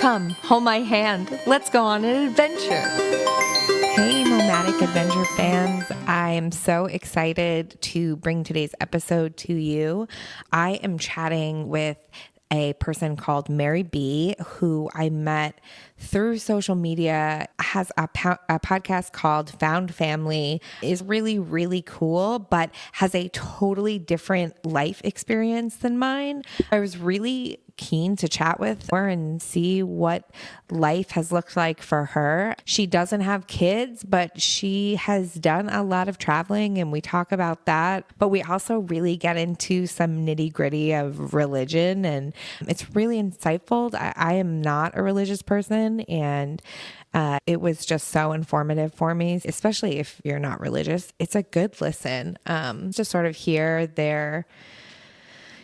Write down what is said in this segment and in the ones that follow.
Come, hold my hand. Let's go on an adventure. Hey, Nomadic Adventure fans. I am so excited to bring today's episode to you. I am chatting with a person called MaryB, who I met through social media, has a podcast called Found Family, is really, really cool, but has a totally different life experience than mine. I was really keen to chat with her and see what life has looked like for her. She doesn't have kids, but she has done a lot of traveling, and we talk about that. But we also really get into some nitty gritty of religion, and it's really insightful. I am not a religious person, and it was just so informative for me, especially if you're not religious. It's a good listen. Just sort of hear their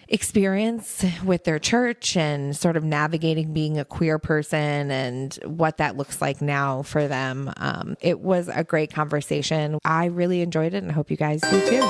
experience with their church and sort of navigating being a queer person and what that looks like now for them. It was a great conversation. I really enjoyed it and I hope you guys do too.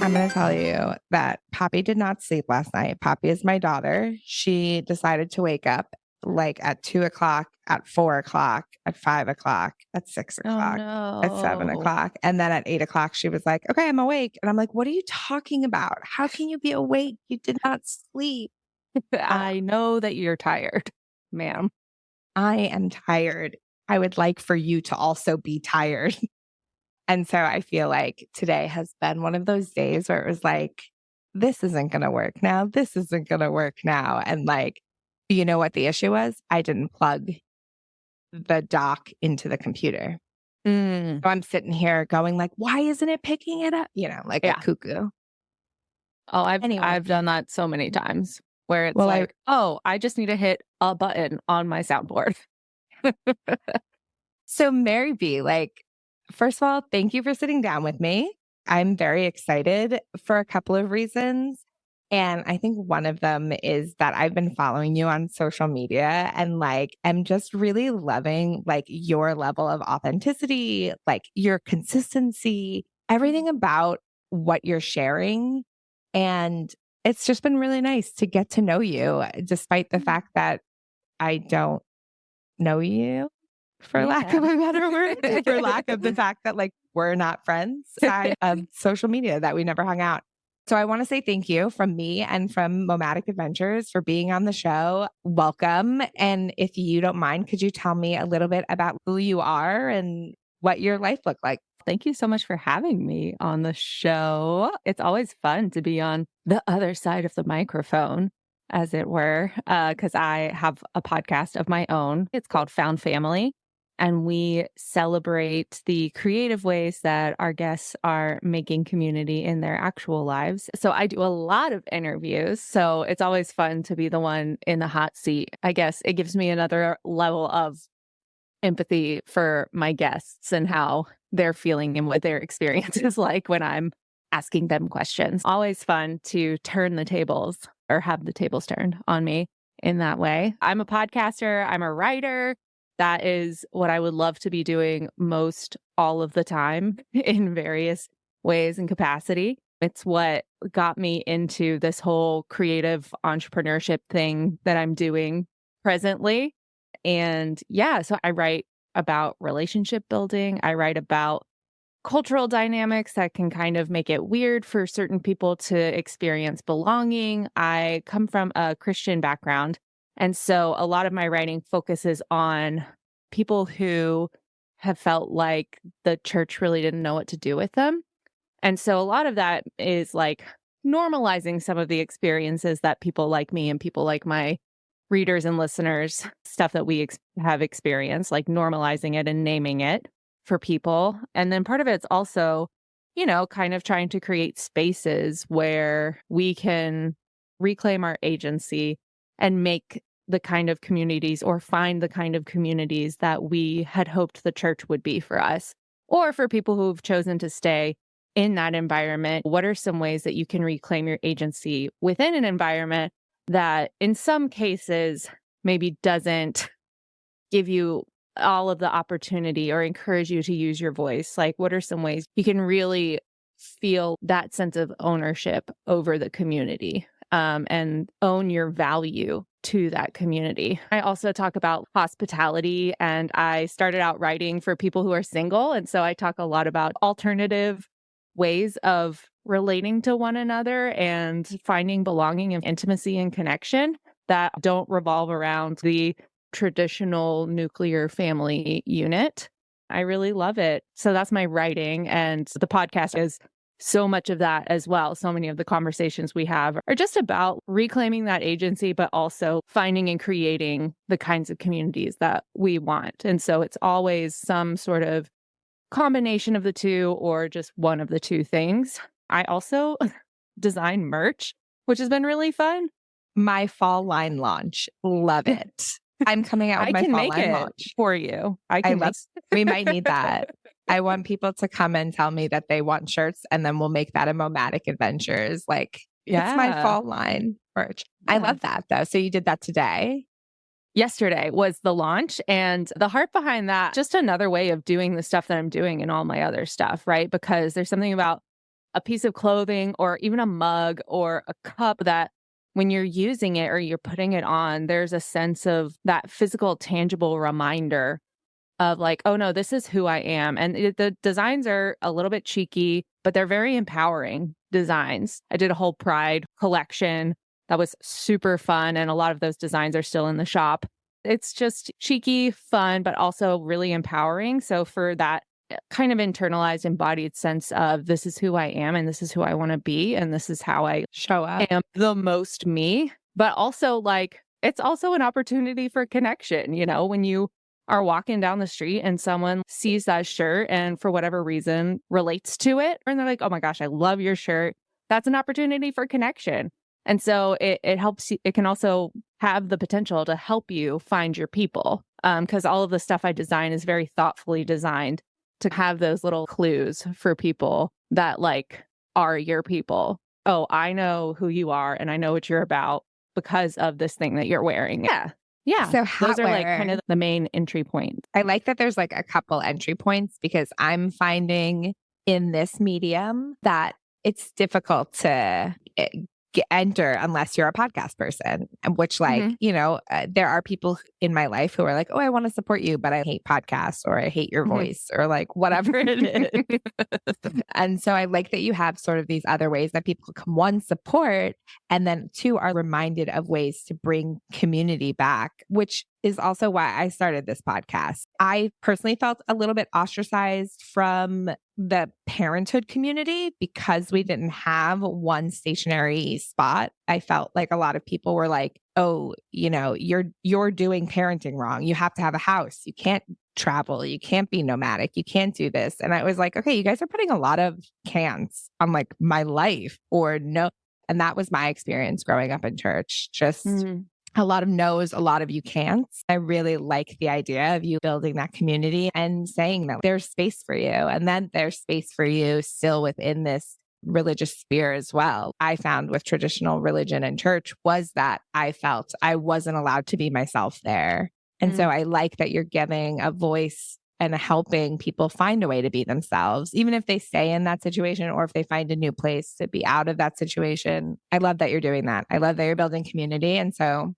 I'm going to tell you that Poppy did not sleep last night. Poppy is my daughter. She decided to wake up like at 2:00, at 4:00, at 5:00, at 6:00, at 7:00. And then at 8:00, she was like, okay, I'm awake. And I'm like, what are you talking about? How can you be awake? You did not sleep. I know that you're tired, ma'am. I am tired. I would like for you to also be tired. And so I feel like today has been one of those days where it was like, this isn't going to work now. This isn't going to work now. And like, you know what the issue was? I didn't plug the dock into the computer. So I'm sitting here going like, why isn't it picking it up? You know, like a cuckoo. Oh, I've done that so many times where it's I just need to hit a button on my soundboard. So MaryB, like, first of all, thank you for sitting down with me. I'm very excited for a couple of reasons. And I think one of them is that I've been following you on social media and like, I'm just really loving like your level of authenticity, like your consistency, everything about what you're sharing. And it's just been really nice to get to know you, despite the fact that I don't know you, for lack of a better word, for lack of the fact that like we're not friends outside of social media, that we never hung out. So I want to say thank you from me and from Nomadic Adventures for being on the show. Welcome. And if you don't mind, could you tell me a little bit about who you are and what your life looked like? Thank you so much for having me on the show. It's always fun to be on the other side of the microphone, as it were, because I have a podcast of my own. It's called Found Family. And we celebrate the creative ways that our guests are making community in their actual lives. So I do a lot of interviews. So it's always fun to be the one in the hot seat. I guess it gives me another level of empathy for my guests and how they're feeling and what their experience is like when I'm asking them questions. Always fun to turn the tables or have the tables turned on me in that way. I'm a podcaster. I'm a writer. That is what I would love to be doing most all of the time in various ways and capacity. It's what got me into this whole creative entrepreneurship thing that I'm doing presently. And so I write about relationship building. I write about cultural dynamics that can kind of make it weird for certain people to experience belonging. I come from a Christian background. And so a lot of my writing focuses on people who have felt like the church really didn't know what to do with them. And so a lot of that is like normalizing some of the experiences that people like me and people like my readers and listeners, stuff that we have experienced, like normalizing it and naming it for people. And then part of it's also, kind of trying to create spaces where we can reclaim our agency and make the kind of communities or find the kind of communities that we had hoped the church would be for us, or for people who've chosen to stay in that environment. What are some ways that you can reclaim your agency within an environment that in some cases maybe doesn't give you all of the opportunity or encourage you to use your voice? Like, what are some ways you can really feel that sense of ownership over the community and own your value to that community. I also talk about hospitality, and I started out writing for people who are single. And so I talk a lot about alternative ways of relating to one another and finding belonging and intimacy and connection that don't revolve around the traditional nuclear family unit. I really love it. So that's my writing, and the podcast is so much of that as well. So many of the conversations we have are just about reclaiming that agency, but also finding and creating the kinds of communities that we want. And so it's always some sort of combination of the two or just one of the two things. I also design merch, which has been really fun. My fall line launch. Love it. I'm coming out with my fall line launch for you. We might need that. I want people to come and tell me that they want shirts, and then we'll make that a Momatic Adventures. Like, it's my fall line merch. Yeah. I love that though. So you did that today? Yesterday was the launch, and the heart behind that, just another way of doing the stuff that I'm doing in all my other stuff, right? Because there's something about a piece of clothing or even a mug or a cup that when you're using it or you're putting it on, there's a sense of that physical, tangible reminder of like, oh no, this is who I am. And the designs are a little bit cheeky, but they're very empowering designs. I did a whole Pride collection that was super fun, and a lot of those designs are still in the shop. It's just cheeky, fun, but also really empowering. So for that kind of internalized, embodied sense of this is who I am and this is who I want to be and this is how I show up, am the most me, but also like it's also an opportunity for connection. You know, when you are walking down the street and someone sees that shirt and for whatever reason relates to it, and they're like, oh my gosh, I love your shirt. That's an opportunity for connection. And so it helps you, it can also have the potential to help you find your people. Because all of the stuff I design is very thoughtfully designed to have those little clues for people that like are your people. Oh, I know who you are and I know what you're about because of this thing that you're wearing. Yeah. Yeah. So those are like kind of the main entry points. I like that there's like a couple entry points, because I'm finding in this medium that it's difficult to enter unless you're a podcast person, which like, you know, there are people in my life who are like, oh, I want to support you, but I hate podcasts or I hate your voice or like whatever it is. And so I like that you have sort of these other ways that people can, one, support, and then two, are reminded of ways to bring community back, which is also why I started this podcast. I personally felt a little bit ostracized from the parenthood community because we didn't have one stationary spot. I felt like a lot of people were like, oh, you know, you're doing parenting wrong. You have to have a house. You can't travel. You can't be nomadic. You can't do this. And I was like, okay, you guys are putting a lot of cans on like my life or no. And that was my experience growing up in church. Just a lot of no's, a lot of you can't. I really like the idea of you building that community and saying that there's space for you, and then there's space for you still within this religious sphere as well. I found with traditional religion and church was that I felt I wasn't allowed to be myself there. And so I like that you're giving a voice and helping people find a way to be themselves, even if they stay in that situation or if they find a new place to be out of that situation. I love that you're doing that. I love that you're building community. And so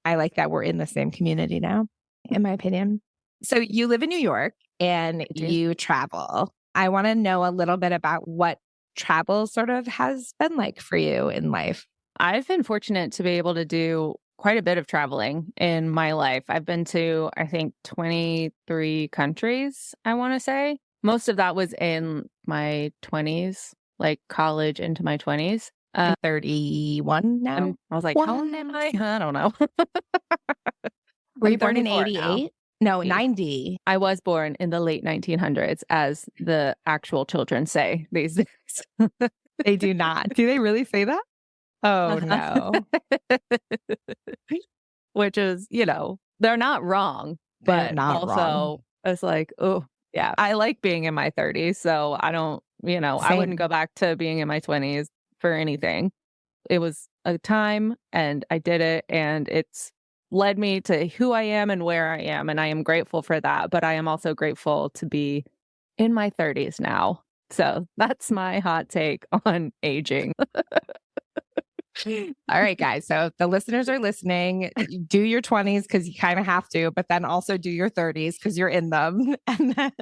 I like that we're in the same community now, in my opinion. So you live in New York and you travel. I want to know a little bit about what travel sort of has been like for you in life. I've been fortunate to be able to do quite a bit of traveling in my life. I've been to, I think, 23 countries, I want to say. Most of that was in my 20s, like college into my 20s. 31 now? I was like, how old am I? I don't know. Were you born in 88? No, 90. I was born in the late 1900s, as the actual children say these days. They do not. Do they really say that? Oh, no. Which is, you know, they're not wrong, but not also wrong. It's like, oh, yeah, I like being in my 30s. So I don't, you know, I wouldn't go back to being in my 20s for anything. It was a time and I did it, and it's led me to who I am and where I am. And I am grateful for that. But I am also grateful to be in my 30s now. So that's my hot take on aging. All right, guys. So if the listeners are listening, do your 20s because you kind of have to, but then also do your 30s because you're in them. And then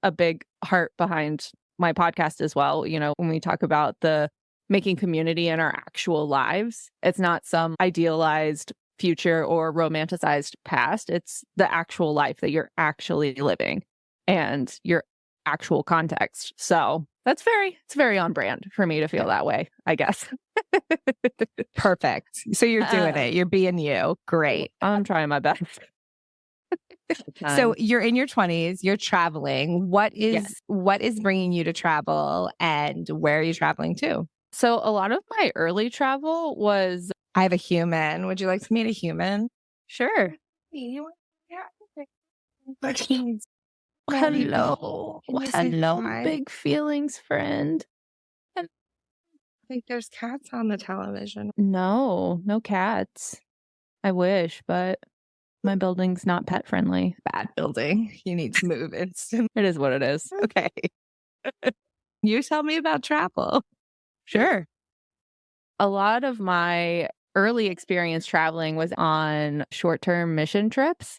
A big heart behind my podcast as well. When we talk about the making community in our actual lives, it's not some idealized future or romanticized past. It's the actual life that you're actually living and your actual context. So it's very on brand for me to feel that way, I guess. perfect. So you're doing it. You're being you. Great. I'm trying my best. So you're in your 20s, you're traveling. Yes. What is bringing you to travel and where are you traveling to? So a lot of my early travel was I have a human. Would you like to meet a human? sure. Hello. Hello, big feelings, friend. I think there's cats on the television. No cats. I wish, but my building's not pet friendly. Bad building. You need to move instantly. It is what it is. Okay. You tell me about travel. Sure. A lot of my early experience traveling was on short-term mission trips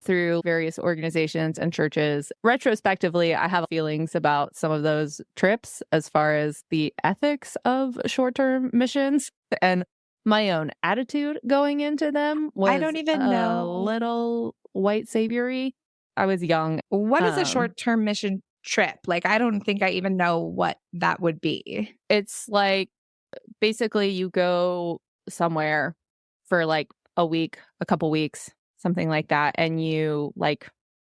through various organizations and churches. Retrospectively, I have feelings about some of those trips as far as the ethics of short-term missions, and my own attitude going into them was I don't even know. a little white saviory. I was young. What is a short-term mission trip? Like, I don't think I even know what that would be. It's like basically you go somewhere for like a week, a couple weeks, something like that, and you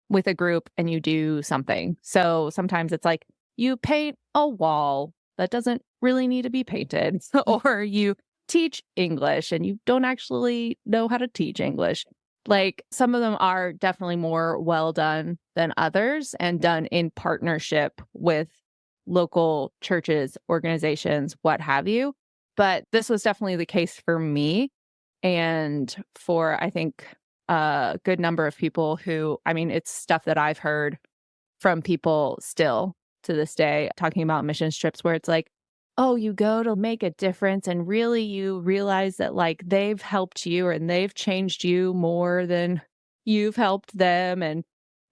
with a group and you do something. So sometimes it's like you paint a wall that doesn't really need to be painted, or you teach English and you don't actually know how to teach English. Like some of them are definitely more well done than others and done in partnership with local churches, organizations, what have you. But this was definitely the case for me and for, I think, a good number of people who, it's stuff that I've heard from people still to this day talking about mission trips where it's like, oh, you go to make a difference and really you realize that like they've helped you and they've changed you more than you've helped them. And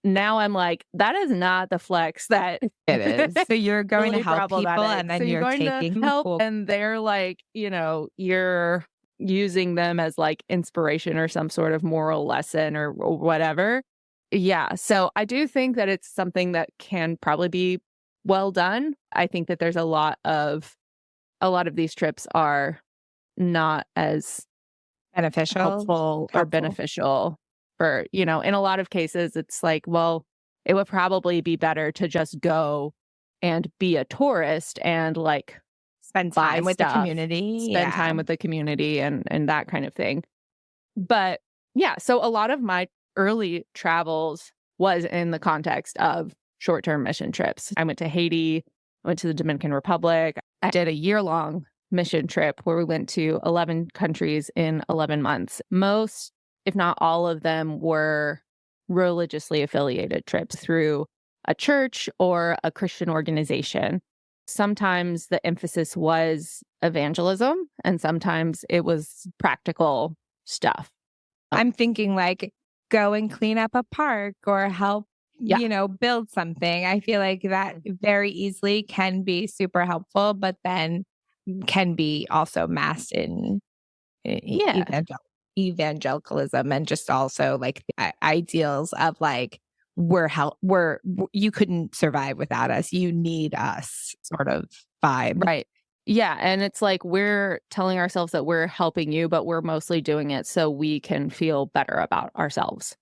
now I'm like, that is not the flex that it is. So you're going really to help people and then so you're going taking to help cool. and they're like, you're using them as like inspiration or some sort of moral lesson or whatever. Yeah. So I do think that it's something that can probably be well done. I think that there's a lot of these trips are not as helpful or beneficial for, in a lot of cases, it's like, well, it would probably be better to just go and be a tourist and like spend time with the community, spend time with the community and that kind of thing. But yeah, so a lot of my early travels was in the context of short-term mission trips. I went to Haiti, I went to the Dominican Republic. I did a year-long mission trip where we went to 11 countries in 11 months. Most, if not all of them, were religiously affiliated trips through a church or a Christian organization. Sometimes the emphasis was evangelism, and sometimes it was practical stuff. I'm thinking like go and clean up a park or help, build something. I feel like that very easily can be super helpful, but then can be also masked in evangelicalism and just also like the ideals of like you couldn't survive without us. You need us sort of vibe. Right. Yeah. And it's like we're telling ourselves that we're helping you, but we're mostly doing it so we can feel better about ourselves.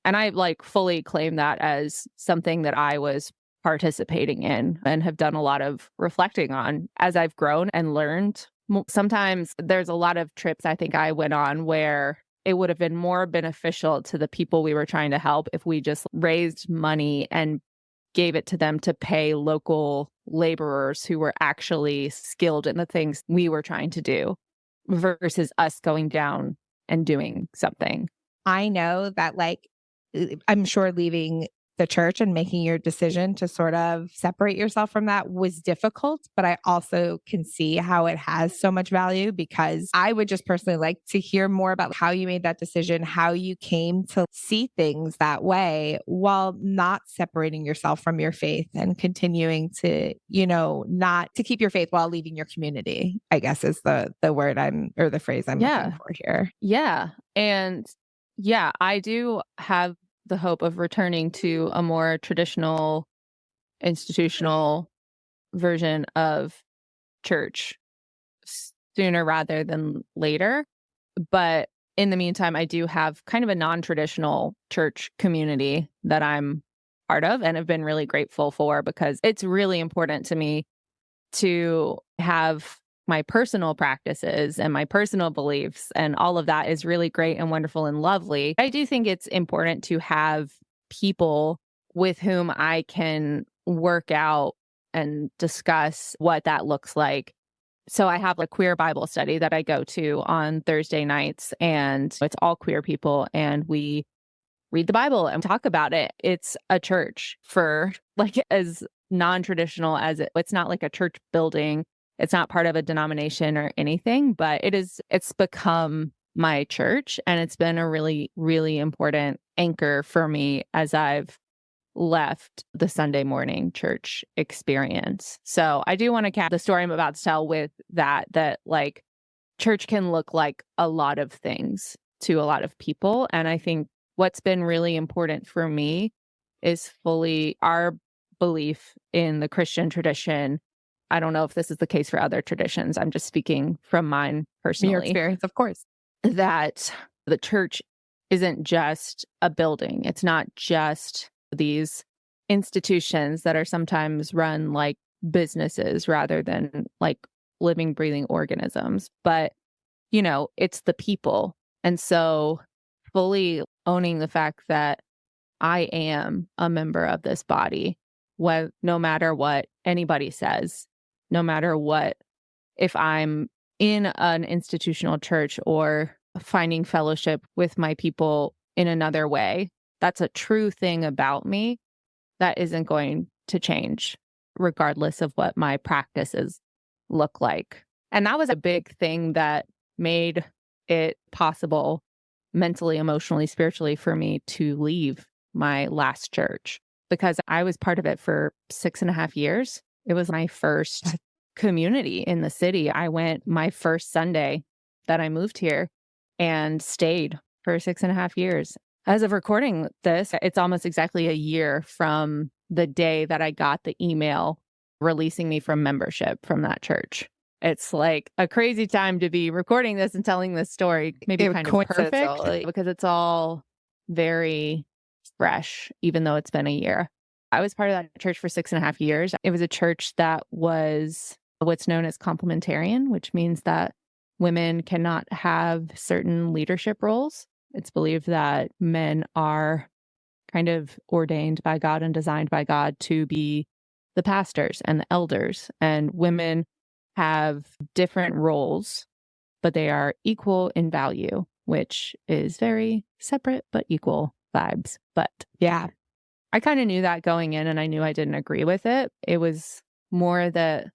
And I like fully claim that as something that I was participating in and have done a lot of reflecting on as I've grown and learned. Sometimes there's a lot of trips I think I went on where it would have been more beneficial to the people we were trying to help if we just raised money and gave it to them to pay local laborers who were actually skilled in the things we were trying to do versus us going down and doing something. I know that like, I'm sure leaving the church and making your decision to sort of separate yourself from that was difficult, but I also can see how it has so much value, because I would just personally like to hear more about how you made that decision, how you came to see things that way while not separating yourself from your faith and continuing to, not to keep your faith while leaving your community, I guess is the word or the phrase I'm looking for here. Yeah. And yeah, I do have the hope of returning to a more traditional, institutional version of church sooner rather than later. But in the meantime, I do have kind of a non-traditional church community that I'm part of and have been really grateful for, because it's really important to me to have my personal practices and my personal beliefs, and all of that is really great and wonderful and lovely. I do think it's important to have people with whom I can work out and discuss what that looks like. So I have a queer Bible study that I go to on Thursday nights, and it's all queer people, and we read the Bible and talk about it. It's a church for as non-traditional as it's not like a church building. It's not part of a denomination or anything, but it's become my church. And it's been a really, really important anchor for me as I've left the Sunday morning church experience. So I do want to cap the story I'm about to tell with that church can look like a lot of things to a lot of people. And I think what's been really important for me is fully our belief in the Christian tradition. I don't know if this is the case for other traditions. I'm just speaking from mine personally. Your experience, of course. That the church isn't just a building. It's not just these institutions that are sometimes run like businesses rather than like living, breathing organisms. But, it's the people. And so fully owning the fact that I am a member of this body, no matter what anybody says, no matter what, if I'm in an institutional church or finding fellowship with my people in another way, that's a true thing about me that isn't going to change regardless of what my practices look like. And that was a big thing that made it possible mentally, emotionally, spiritually for me to leave my last church, because I was part of it for 6.5 years. It was my first community in the city. I went my first Sunday that I moved here and stayed for 6.5 years. As of recording this, it's almost exactly a year from the day that I got the email releasing me from membership from that church. It's like a crazy time to be recording this and telling this story. Maybe kind of perfect, because it's all very fresh, even though it's been a year. I was part of that church for 6.5 years. It was a church that was what's known as complementarian, which means that women cannot have certain leadership roles. It's believed that men are kind of ordained by God and designed by God to be the pastors and the elders, and women have different roles, but they are equal in value, which is very separate but equal vibes. But yeah, I kind of knew that going in, and I knew I didn't agree with it. It was more that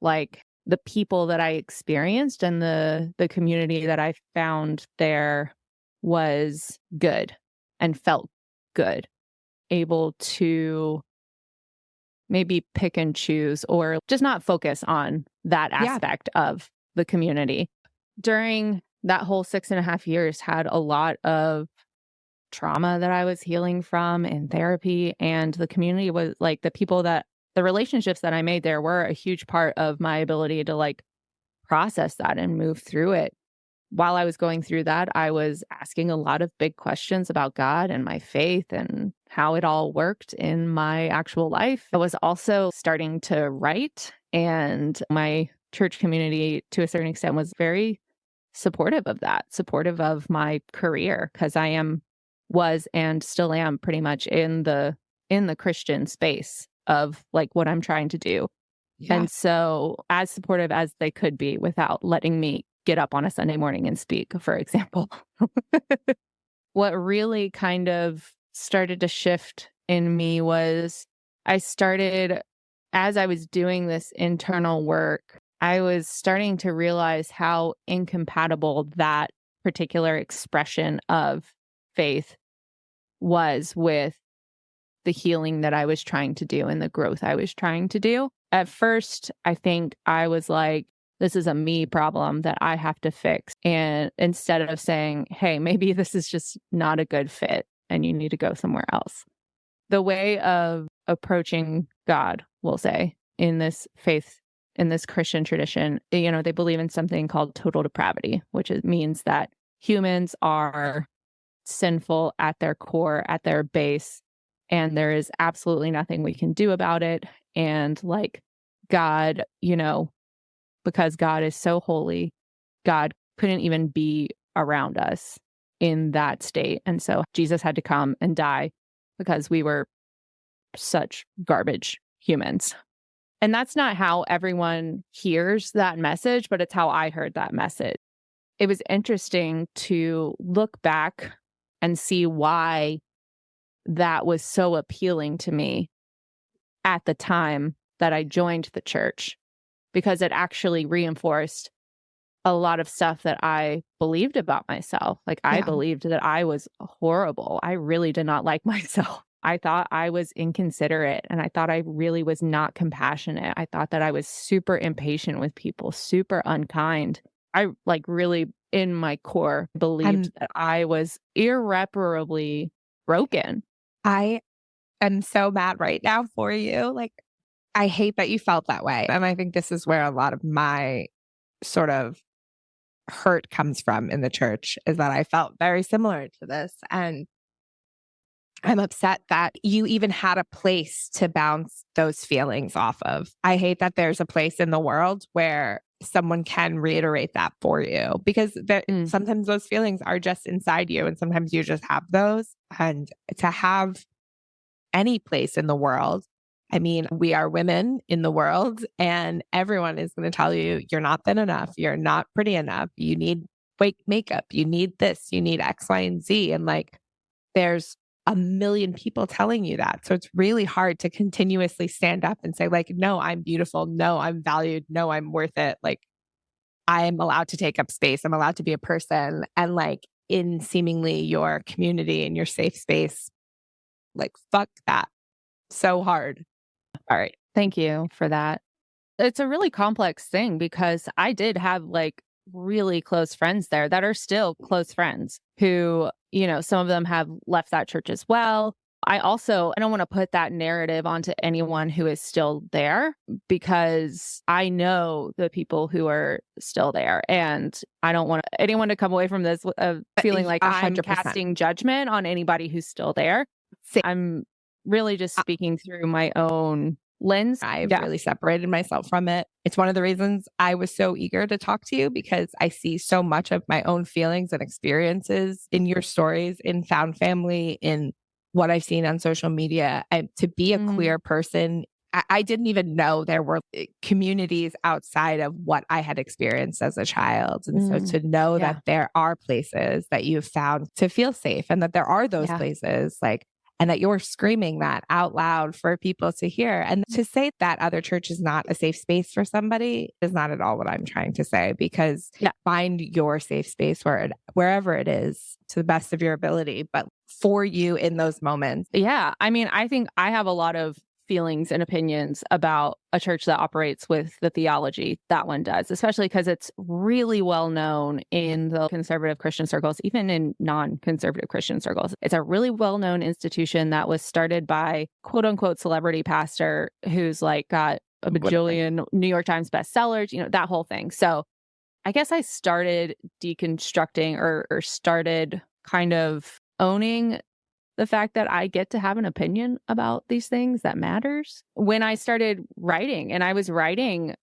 the people that I experienced and the community that I found there was good and felt good, able to maybe pick and choose or just not focus on that aspect of the community. During that whole 6.5 years, had a lot of trauma that I was healing from in therapy, and the community was the relationships that I made there were a huge part of my ability to process that and move through it. While I was going through that, I was asking a lot of big questions about God and my faith and how it all worked in my actual life. I was also starting to write, and my church community, to a certain extent, was very supportive of that, supportive of my career, because was and still am pretty much in the Christian space of what I'm trying to do. Yeah. And so as supportive as they could be without letting me get up on a Sunday morning and speak, for example. What really kind of started to shift in me was I started, as I was doing this internal work, I was starting to realize how incompatible that particular expression of faith was with the healing that I was trying to do and the growth I was trying to do. At first, I think I was like, this is a me problem that I have to fix. And instead of saying, hey, maybe this is just not a good fit and you need to go somewhere else. The way of approaching God, we'll say, in this faith, in this Christian tradition, they believe in something called total depravity, which means that humans are sinful at their core, at their base, and there is absolutely nothing we can do about it. And like God, because God is so holy, God couldn't even be around us in that state. And so Jesus had to come and die because we were such garbage humans. And that's not how everyone hears that message, but it's how I heard that message. It was interesting to look back and see why that was so appealing to me at the time that I joined the church, because it actually reinforced a lot of stuff that I believed about myself. Like I believed that I was horrible. I really did not like myself. I thought I was inconsiderate and I thought I really was not compassionate. I thought that I was super impatient with people, super unkind. I really in my core believed that I was irreparably broken. I am so mad right now for you. Like, I hate that you felt that way. And I think this is where a lot of my sort of hurt comes from in the church, is that I felt very similar to this. And I'm upset that you even had a place to bounce those feelings off of. I hate that there's a place in the world where someone can reiterate that for you, because sometimes those feelings are just inside you and sometimes you just have those. And to have any place in the world, I mean, we are women in the world and everyone is going to tell you, you're not thin enough. You're not pretty enough. You need fake makeup. You need this, you need X, Y, and Z. And there's a million people telling you that. So it's really hard to continuously stand up and say no, I'm beautiful. No, I'm valued. No, I'm worth it. I'm allowed to take up space. I'm allowed to be a person. And in seemingly your community and your safe space, fuck that. So hard. All right. Thank you for that. It's a really complex thing because I did have really close friends there that are still close friends who, some of them have left that church as well. I don't want to put that narrative onto anyone who is still there, because I know the people who are still there, and I don't want anyone to come away from this feeling like 100%. I'm casting judgment on anybody who's still there. I'm really just speaking through my own lens. I've really separated myself from it. It's one of the reasons I was so eager to talk to you, because I see so much of my own feelings and experiences in your stories, in Found Family, in what I've seen on social media. And to be a queer person, I didn't even know there were communities outside of what I had experienced as a child. And so to know that there are places that you've found to feel safe, and that there are those places and that you're screaming that out loud for people to hear. And to say that other church is not a safe space for somebody is not at all what I'm trying to say, because find your safe space wherever it is to the best of your ability, but for you in those moments. Yeah. I mean, I think I have a lot of feelings and opinions about a church that operates with the theology that one does, especially because it's really well known in the conservative Christian circles, even in non-conservative Christian circles. It's a really well known institution that was started by quote unquote celebrity pastor who's got a bajillion New York Times bestsellers, that whole thing. So I guess I started deconstructing or started kind of owning the fact that I get to have an opinion about these things that matters when I started writing. And I was writing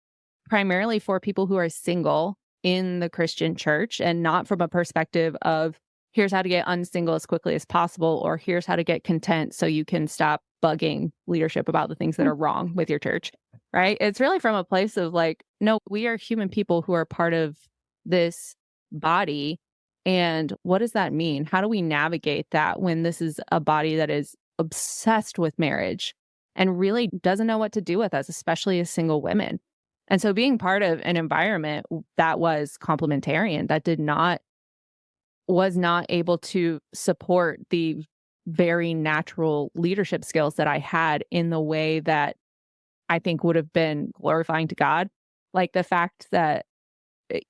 primarily for people who are single in the Christian church, and not from a perspective of here's how to get unsingle as quickly as possible, or here's how to get content so you can stop bugging leadership about the things that are wrong with your church, right? It's really from a place of no, we are human people who are part of this body. And what does that mean? How do we navigate that when this is a body that is obsessed with marriage and really doesn't know what to do with us, especially as single women. And so being part of an environment that was complementarian, that was not able to support the very natural leadership skills that I had in the way that I think would have been glorifying to God. Like the fact that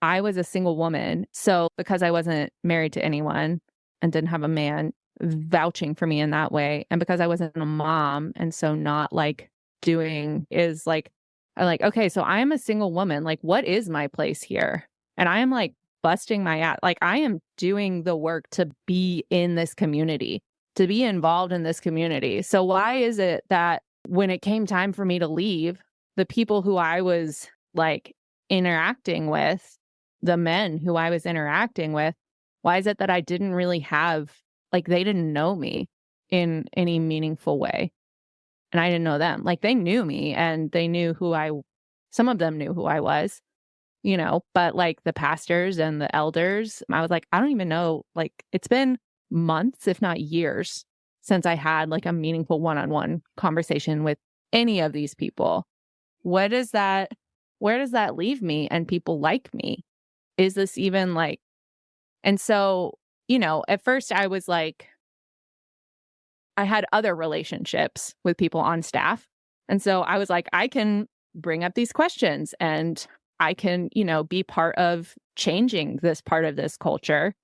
I was a single woman. So because I wasn't married to anyone and didn't have a man vouching for me in that way, and because I wasn't a mom, and so not like doing is like, I'm like, okay, so I am a single woman. Like, what is my place here? And I am like busting my ass. Like, I am doing the work to be in this community, to be involved in this community. So why is it that when it came time for me to leave, the people who I was like interacting with, the men who I was interacting with, why is it that I didn't really have, like, they didn't know me in any meaningful way? And I didn't know them. Like, they knew me and they knew some of them knew who I was, but like the pastors and the elders, I was like, I don't even know. Like, it's been months, if not years, since I had like a meaningful one-on-one conversation with any of these people. Where does that leave me and people like me? Is this even like, and so, at first I was like, I had other relationships with people on staff. And so I was like, I can bring up these questions and I can, be part of changing this part of this culture.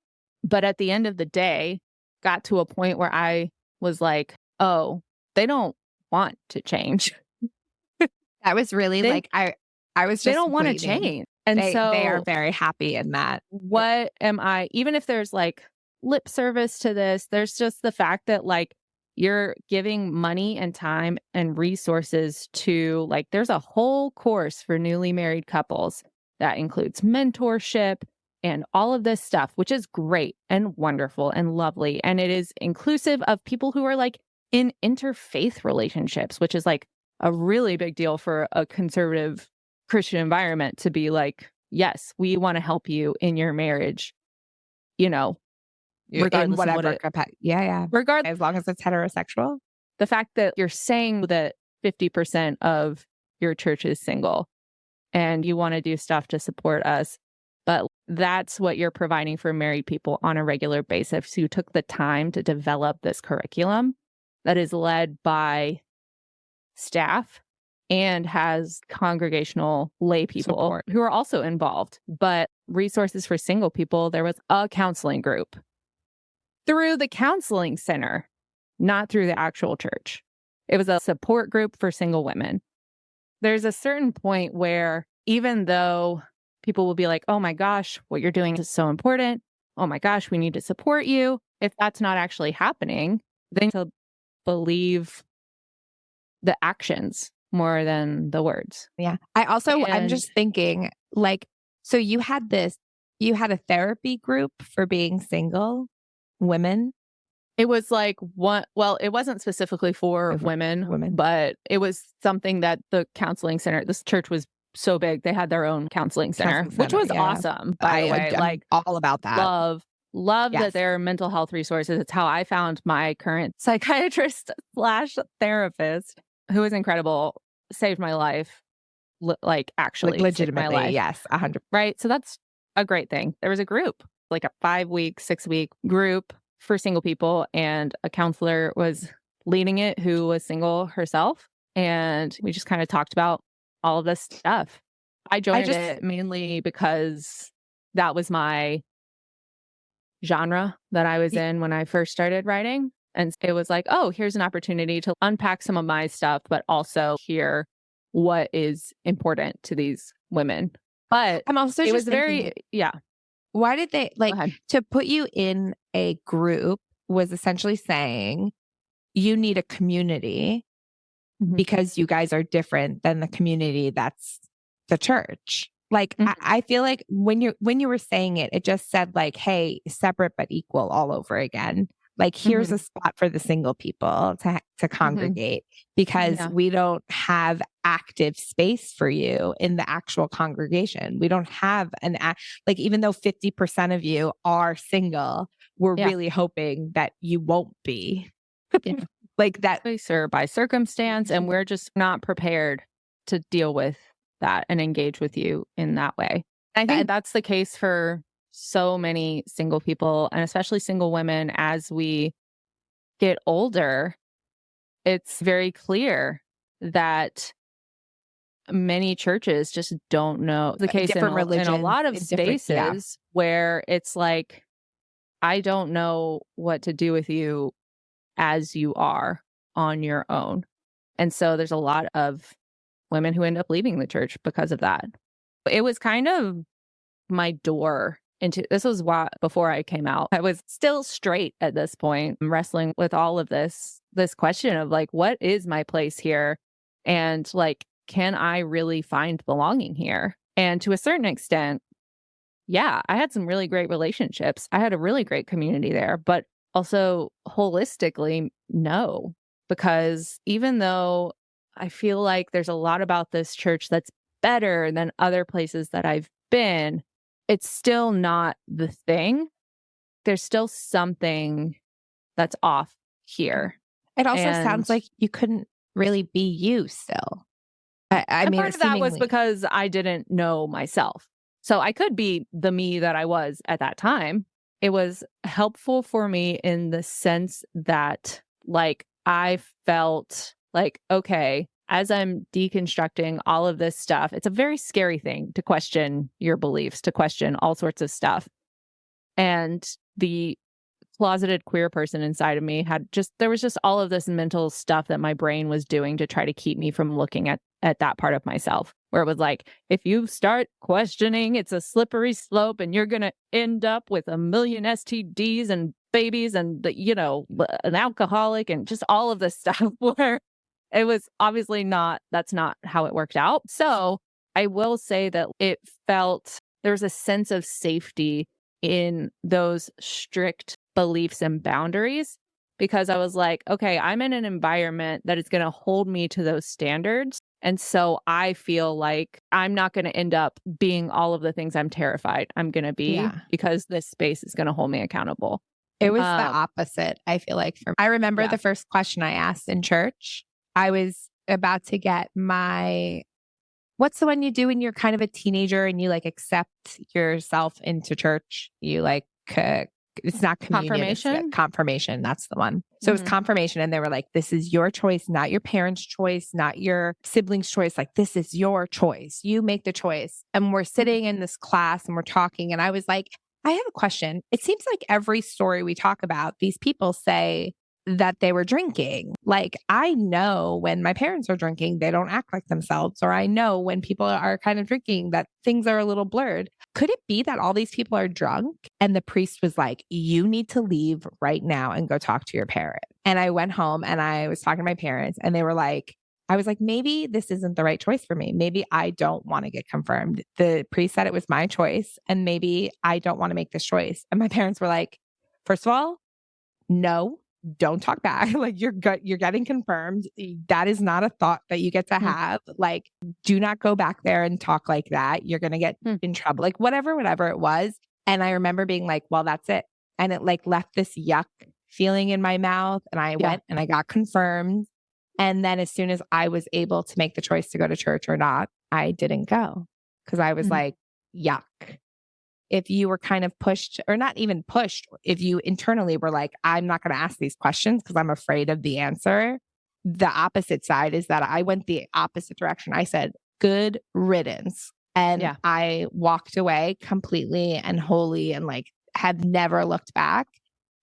But at the end of the day, got to a point where I was like, oh, they don't want to change. That was really I was just they don't want to waiting. change. And they are very happy in that. What am I, even if there's like lip service to this, there's just the fact that like you're giving money and time and resources to like, there's a whole course for newly married couples that includes mentorship and all of this stuff, which is great and wonderful and lovely. And it is inclusive of people who are like in interfaith relationships, which is like a really big deal for a conservative Christian environment to be like, yes, we want to help you in your marriage, regardless in whatever of regardless, as long as it's heterosexual. The fact that you're saying that 50% of your church is single and you want to do stuff to support us, but that's what you're providing for married people on a regular basis. So you took the time to develop this curriculum that is led by staff and has congregational lay people who are also involved. But resources for single people, there was a counseling group through the counseling center, not through the actual church. It was a support group for single women. There's a certain point where even though people will be like, oh my gosh, what you're doing is so important. Oh my gosh, we need to support you. If that's not actually happening, then to believe the actions more than the words. Yeah. I'm just thinking like, so you had a therapy group for being single women. It was like it wasn't specifically for women, but it was something that the counseling center, this church was so big, they had their own counseling center, which was awesome, by the way. I'm all about that. Love yes. That there are mental health resources. It's how I found my current psychiatrist / therapist, who is incredible, saved my life, actually like legitimately, my life. Yes, 100. Right. So that's a great thing. There was a group, like a 5-week, 6-week group for single people, and a counselor was leading it who was single herself. And we just kind of talked about all of this stuff. I joined it mainly because that was my genre that I was in when I first started writing. And it was like, oh, here's an opportunity to unpack some of my stuff, but also hear what is important to these women. But I'm also it was very, yeah. Why did they to put you in a group was essentially saying you need a community because you guys are different than the community that's the church. Like, I feel like when you were saying it, it just said like, hey, separate but equal all over again. Like, here's a spot for the single people to congregate because we don't have active space for you in the actual congregation. We don't have like, even though 50% of you are single, we're really hoping that you won't be. Like that. Or by circumstance, and we're just not prepared to deal with that and engage with you in that way. I think that's the case for so many single people, and especially single women. As we get older, it's very clear that many churches just don't know the case in a lot of spaces where it's like, I don't know what to do with you as you are on your own. And so there's a lot of women who end up leaving the church because of that. It was kind of my door into this. Was why before I came out, I was still straight at this point. I'm wrestling with all of this question of like, what is my place here? And like, can I really find belonging here? And to a certain extent, yeah, I had some really great relationships. I had a really great community there, but also holistically, no, because even though I feel like there's a lot about this church that's better than other places that I've been, it's still not the thing. There's still something that's off here. It also sounds like you couldn't really be you still. I mean, part of that was because I didn't know myself. So I could be the me that I was at that time. It was helpful for me in the sense that, like, I felt like, okay, as I'm deconstructing all of this stuff, it's a very scary thing to question your beliefs, to question all sorts of stuff. And the closeted queer person inside of me there was just all of this mental stuff that my brain was doing to try to keep me from looking at that part of myself, where it was like, if you start questioning, it's a slippery slope and you're going to end up with 1 million STDs and babies and, an alcoholic and just all of this stuff, where it was obviously that's not how it worked out. So I will say that there was a sense of safety in those strict beliefs and boundaries, because I was like, okay, I'm in an environment that is going to hold me to those standards. And so I feel like I'm not going to end up being all of the things I'm terrified I'm going to be, because this space is going to hold me accountable. It was the opposite, I feel like. I remember the first question I asked in church. I was about to get what's the one you do when you're kind of a teenager and you like accept yourself into church? You like, it's not communion, confirmation. Confirmation. That's the one. So it was confirmation. And they were like, this is your choice, not your parents' choice, not your siblings' choice. Like, this is your choice. You make the choice. And we're sitting in this class and we're talking. And I was like, I have a question. It seems like every story we talk about, these people say that they were drinking. Like, I know when my parents are drinking, they don't act like themselves. Or I know when people are kind of drinking that things are a little blurred. Could it be that all these people are drunk? And the priest was like, you need to leave right now and go talk to your parent. And I went home and I was talking to my parents and they were like, I was like, maybe this isn't the right choice for me. Maybe I don't want to get confirmed. The priest said it was my choice and maybe I don't want to make this choice. And my parents were like, first of all, no, don't talk back. Like, you're getting confirmed. That is not a thought that you get to have. Like, do not go back there and talk like that. You're going to get in trouble. Like, whatever it was. And I remember being like, well, that's it. And it like left this yuck feeling in my mouth. And I went and I got confirmed. And then as soon as I was able to make the choice to go to church or not, I didn't go because I was like, yuck. If you were kind of pushed, or not even pushed, if you internally were like, I'm not going to ask these questions because I'm afraid of the answer. The opposite side is that I went the opposite direction. I said, good riddance. And I walked away completely and wholly and like have never looked back.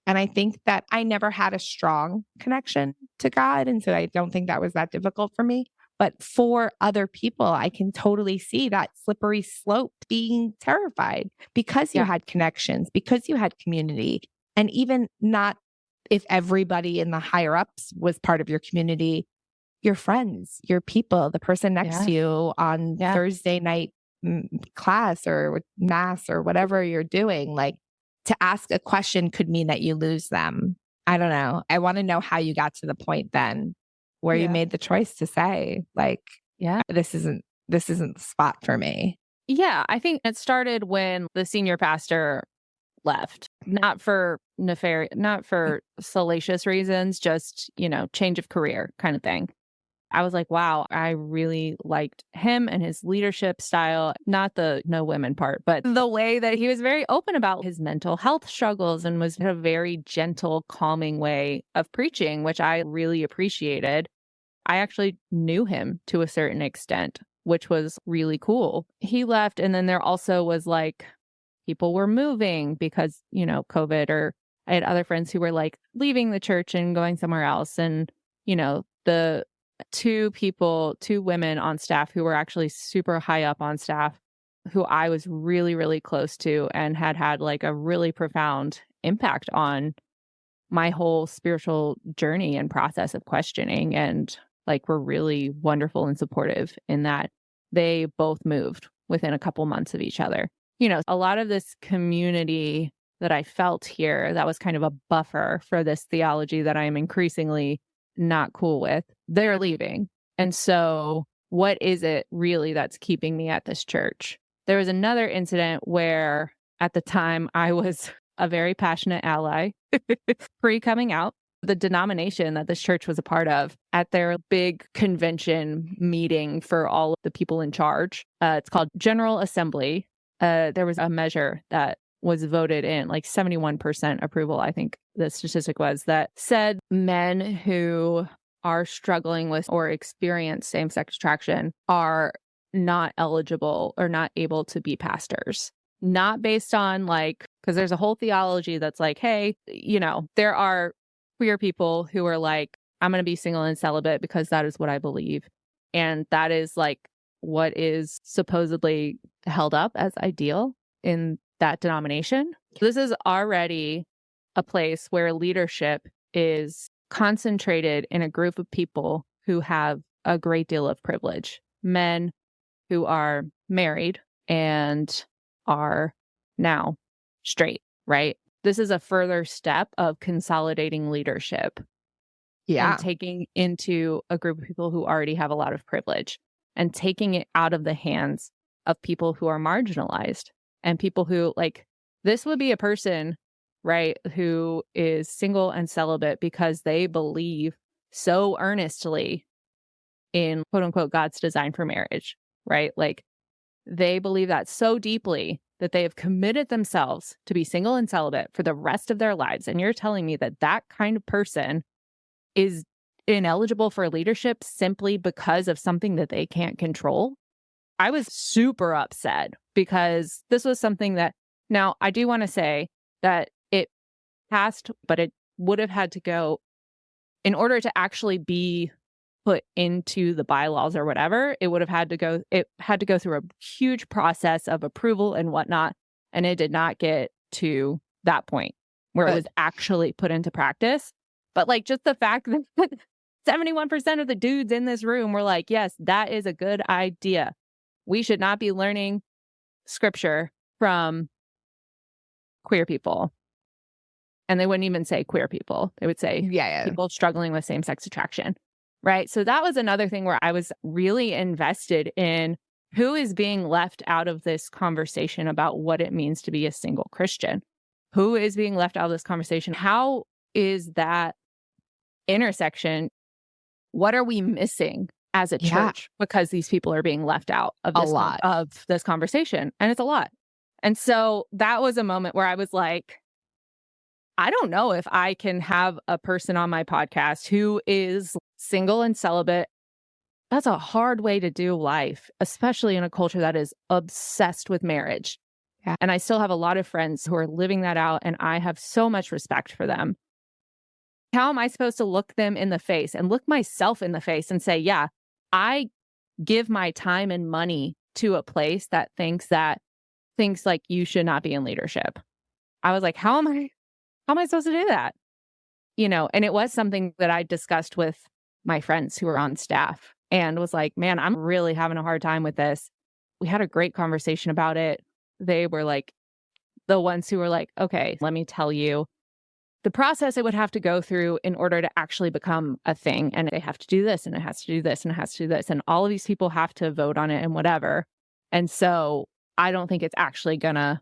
And I think that I never had a strong connection to God. And so I don't think that was that difficult for me. But for other people, I can totally see that slippery slope, being terrified because you had connections, because you had community. And even not if everybody in the higher ups was part of your community, your friends, your people, the person next to you on Thursday night class or mass or whatever you're doing, like, to ask a question could mean that you lose them. I don't know. I want to know how you got to the point then where you made the choice to say, like, this isn't the spot for me. Yeah, I think it started when the senior pastor left, not for salacious reasons, just, change of career kind of thing. I was like, wow, I really liked him and his leadership style, not the no women part, but the way that he was very open about his mental health struggles and was a very gentle, calming way of preaching, which I really appreciated. I actually knew him to a certain extent, which was really cool. He left, and then there also was like people were moving because, COVID, or I had other friends who were like leaving the church and going somewhere else. And, the two women on staff who were actually super high up on staff, who I was really, really close to and had like a really profound impact on my whole spiritual journey and process of questioning, and like were really wonderful and supportive in that. They both moved within a couple months of each other. A lot of this community that I felt here that was kind of a buffer for this theology that I am increasingly not cool with, they're leaving. And so what is it really that's keeping me at this church? There was another incident where at the time I was a very passionate ally pre-coming out. The denomination that this church was a part of, at their big convention meeting for all of the people in charge, it's called General Assembly. There was a measure that was voted in, like 71% approval, I think the statistic was, that said men who are struggling with or experience same-sex attraction are not eligible or not able to be pastors. Not based on like, because there's a whole theology that's like, hey, there are queer people who are like, I'm going to be single and celibate because that is what I believe. And that is like what is supposedly held up as ideal in that denomination. This is already a place where leadership is concentrated in a group of people who have a great deal of privilege. Men who are married and are now straight, right? This is a further step of consolidating leadership. Yeah. And taking into a group of people who already have a lot of privilege and taking it out of the hands of people who are marginalized and people who, like, this would be a person, right, who is single and celibate because they believe so earnestly in quote unquote God's design for marriage, right? Like, they believe that so deeply that they have committed themselves to be single and celibate for the rest of their lives. And you're telling me that that kind of person is ineligible for leadership simply because of something that they can't control? I was super upset because this was something that, now I do want to say that it passed, but it would have had to go, in order to actually be put into the bylaws or whatever, it had to go through a huge process of approval and whatnot. And it did not get to that point where it was actually put into practice. But like, just the fact that 71% of the dudes in this room were like, yes, that is a good idea. We should not be learning scripture from queer people. And they wouldn't even say queer people. They would say people struggling with same-sex attraction. Right. So that was another thing where I was really invested in who is being left out of this conversation about what it means to be a single Christian. Who is being left out of this conversation? How is that intersection? What are we missing as a church because these people are being left out of this, of this conversation? And it's a lot. And so that was a moment where I was like, I don't know if I can have a person on my podcast who is single and celibate. That's a hard way to do life, especially in a culture that is obsessed with marriage. Yeah. And I still have a lot of friends who are living that out, and I have so much respect for them. How am I supposed to look them in the face and look myself in the face and say, yeah, I give my time and money to a place that thinks like you should not be in leadership? I was like, how am I supposed to do that? And it was something that I discussed with my friends who were on staff and was like, man, I'm really having a hard time with this. We had a great conversation about it. They were like the ones who were like, okay, let me tell you the process it would have to go through in order to actually become a thing. And they have to do this, and it has to do this, and it has to do this. And all of these people have to vote on it and whatever. And so I don't think it's actually gonna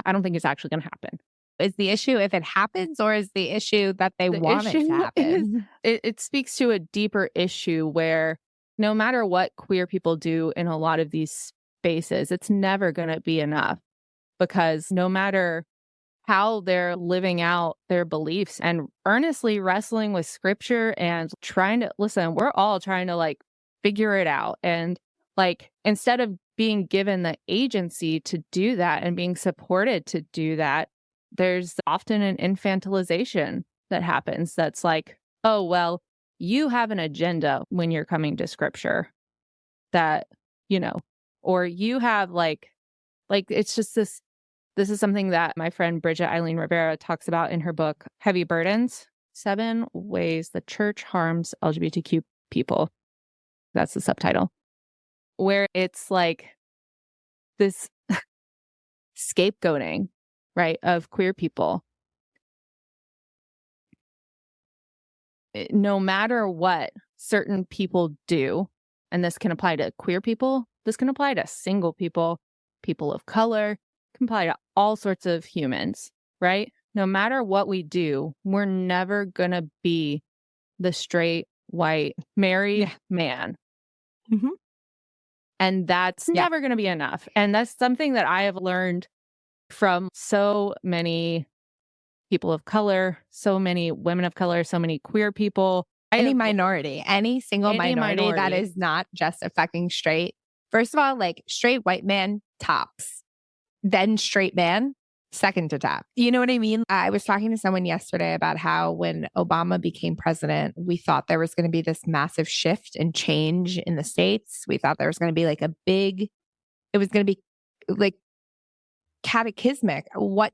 I don't think it's actually going to happen. Is the issue if it happens, or is the issue that they The want it to issue happen? it speaks to a deeper issue where no matter what queer people do in a lot of these spaces, it's never going to be enough, because no matter how they're living out their beliefs and earnestly wrestling with scripture and trying to listen, we're all trying to like figure it out. And like, instead of being given the agency to do that and being supported to do that, there's often an infantilization that happens that's like, oh, well, you have an agenda when you're coming to scripture that, or you have it's just this is something that my friend Bridget Eileen Rivera talks about in her book, Heavy Burdens, 7 Ways the Church Harms LGBTQ People. That's the subtitle, where it's like this scapegoating, right, of queer people. No matter what certain people do, and this can apply to queer people, this can apply to single people, people of color, can apply to all sorts of humans, right? No matter what we do, we're never going to be the straight, white, married man. Mm-hmm. And that's never going to be enough. And that's something that I have learned from so many people of color, so many women of color, so many queer people. Any minority, any single minority that is not just a fucking straight. First of all, like straight white man, tops. Then straight man, second to top. You know what I mean? I was talking to someone yesterday about how when Obama became president, we thought there was going to be this massive shift and change in the States. We thought there was going to be like it was going to be like cataclysmic. What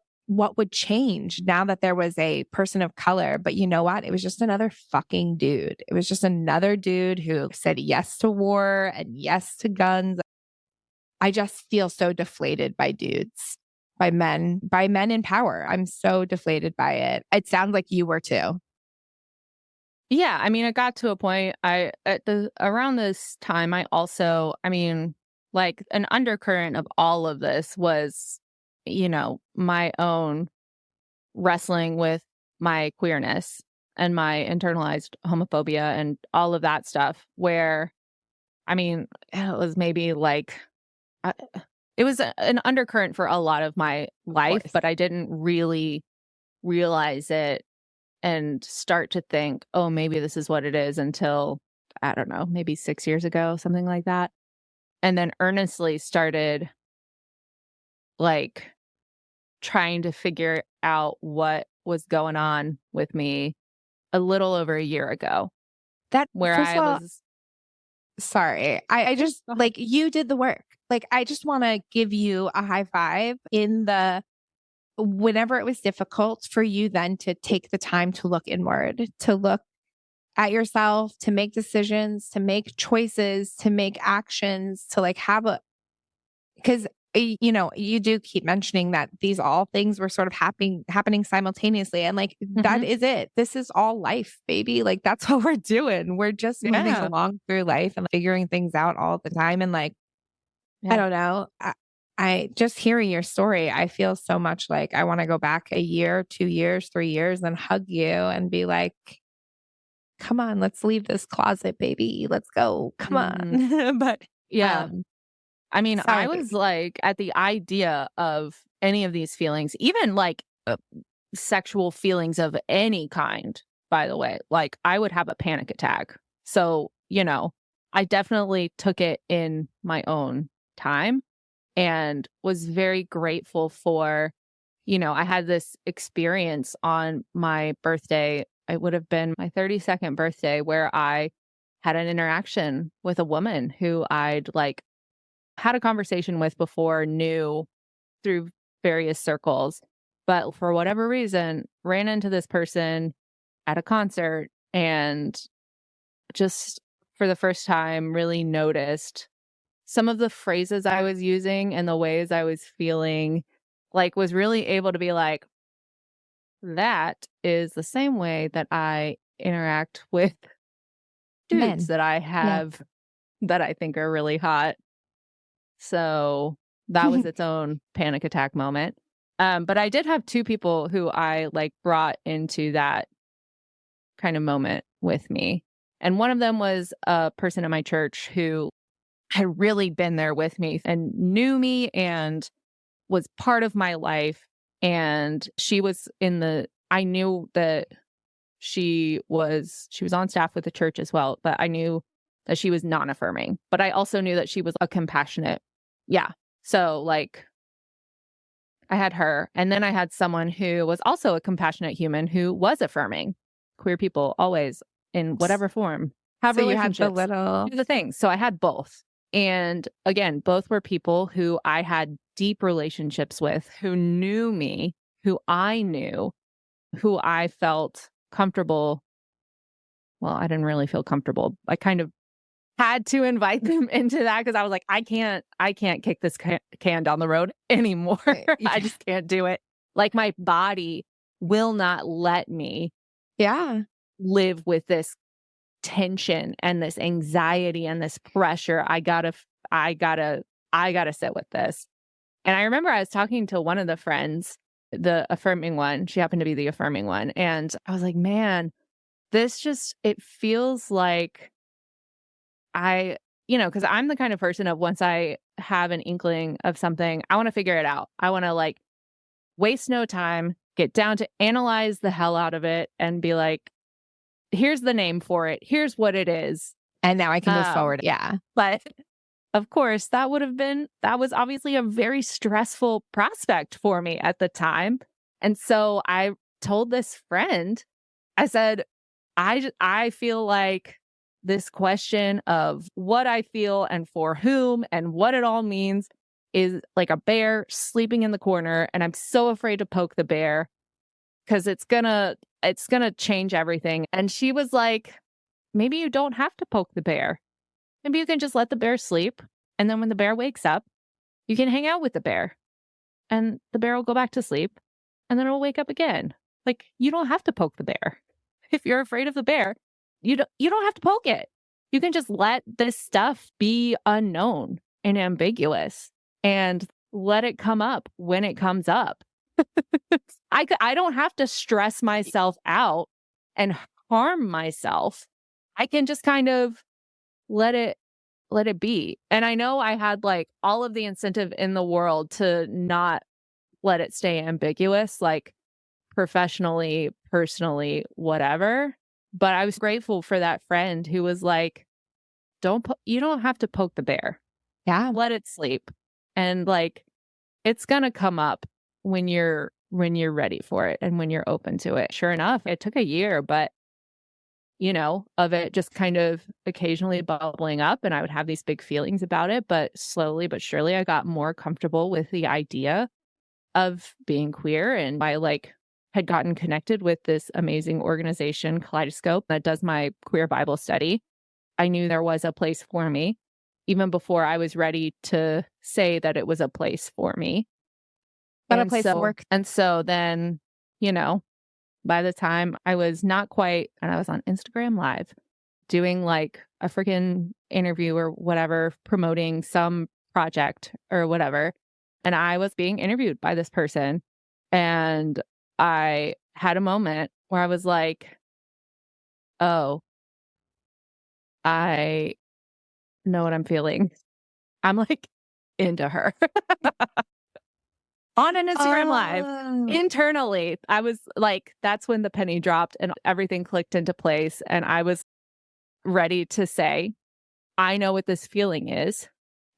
would change now that there was a person of color? But you know what? It was just another fucking dude. It was just another dude who said yes to war and yes to guns. I just feel so deflated by dudes, by men in power. I'm so deflated by it. It sounds like you were too. Yeah, I mean, it got to a point. Around this time, like an undercurrent of all of this was, my own wrestling with my queerness and my internalized homophobia and all of that stuff. Where, it was maybe like. It was an undercurrent for a lot of my life, but I didn't really realize it and start to think, oh, maybe this is what it is until, I don't know, maybe 6 years ago, something like that. And then earnestly started like trying to figure out what was going on with me a little over a year ago. Sorry. I just like you did the work. Like, I just want to give you a high five whenever it was difficult for you then to take the time to look inward, to look at yourself, to make decisions, to make choices, to make actions, to like because you do keep mentioning that these all things were sort of happening simultaneously. And like, that is it. This is all life, baby. Like, that's what we're doing. We're just moving along through life and figuring things out all the time. And like, I don't know. I just hearing your story, I feel so much like I want to go back a year, 2 years, 3 years, and hug you and be like, come on, let's leave this closet, baby. Let's go. Come on. But yeah. I was like, at the idea of any of these feelings, even like sexual feelings of any kind, by the way, like I would have a panic attack. So, I definitely took it in my own time and was very grateful for, I had this experience on my birthday. It would have been my 32nd birthday where I had an interaction with a woman who I'd like had a conversation with before, knew through various circles, but for whatever reason, ran into this person at a concert and just for the first time really noticed some of the phrases I was using and the ways I was feeling, like was really able to be like, that is the same way that I interact with dudes that I have that I think are really hot. So that was its own panic attack moment. But I did have two people who I like brought into that kind of moment with me. And one of them was a person in my church who had really been there with me and knew me and was part of my life. And I knew that she was on staff with the church as well, but I knew that she was non-affirming. But I also knew that she was a compassionate. Yeah. So like I had her, and then I had someone who was also a compassionate human who was affirming. Queer people always, in whatever form, have So you had relationships. the little Do the thing. So I had both. And again, both were people who I had deep relationships with, who knew me, who I knew, who I felt comfortable. Well, I didn't really feel comfortable. I kind of had to invite them into that because I was like, I can't kick this can down the road anymore. Yeah. I just can't do it. Like my body will not let me Yeah. live with this tension and this anxiety and this pressure. I gotta sit with this. And I remember I was talking to one of the friends, the affirming one. She happened to be the affirming one. And I was like, man, it feels like because I'm the kind of person of once I have an inkling of something, I want to figure it out. I want to like waste no time, get down to analyze the hell out of it and be like, here's the name for it. Here's what it is. And now I can move forward. Yeah. But of course, that was obviously a very stressful prospect for me at the time. And so I told this friend, I said, I feel like this question of what I feel and for whom and what it all means is like a bear sleeping in the corner. And I'm so afraid to poke the bear because it's gonna change everything. And she was like, maybe you don't have to poke the bear. Maybe you can just let the bear sleep. And then when the bear wakes up, you can hang out with the bear and the bear will go back to sleep and then it'll wake up again. Like you don't have to poke the bear. If you're afraid of the bear, you don't have to poke it. You can just let this stuff be unknown and ambiguous and let it come up when it comes up. I don't have to stress myself out and harm myself. I can just kind of let it be. And I know I had like all of the incentive in the world to not let it stay ambiguous, like professionally, personally, whatever. But I was grateful for that friend who was like, you don't have to poke the bear. Yeah. Let it sleep. And like, it's going to come up when you're ready for it and when you're open to it. Sure enough, it took a year, but of it just kind of occasionally bubbling up and I would have these big feelings about it. But slowly but surely, I got more comfortable with the idea of being queer. And I had gotten connected with this amazing organization, Kaleidoscope, that does my queer Bible study. I knew there was a place for me, even before I was ready to say that it was a place for me. But a place to work. And so then, by the time I was not quite, and I was on Instagram Live doing like a freaking interview or whatever, promoting some project or whatever. And I was being interviewed by this person. And I had a moment where I was like, oh, I know what I'm feeling. I'm like into her. On an Instagram Live. Internally, I was like, that's when the penny dropped and everything clicked into place. And I was ready to say, I know what this feeling is.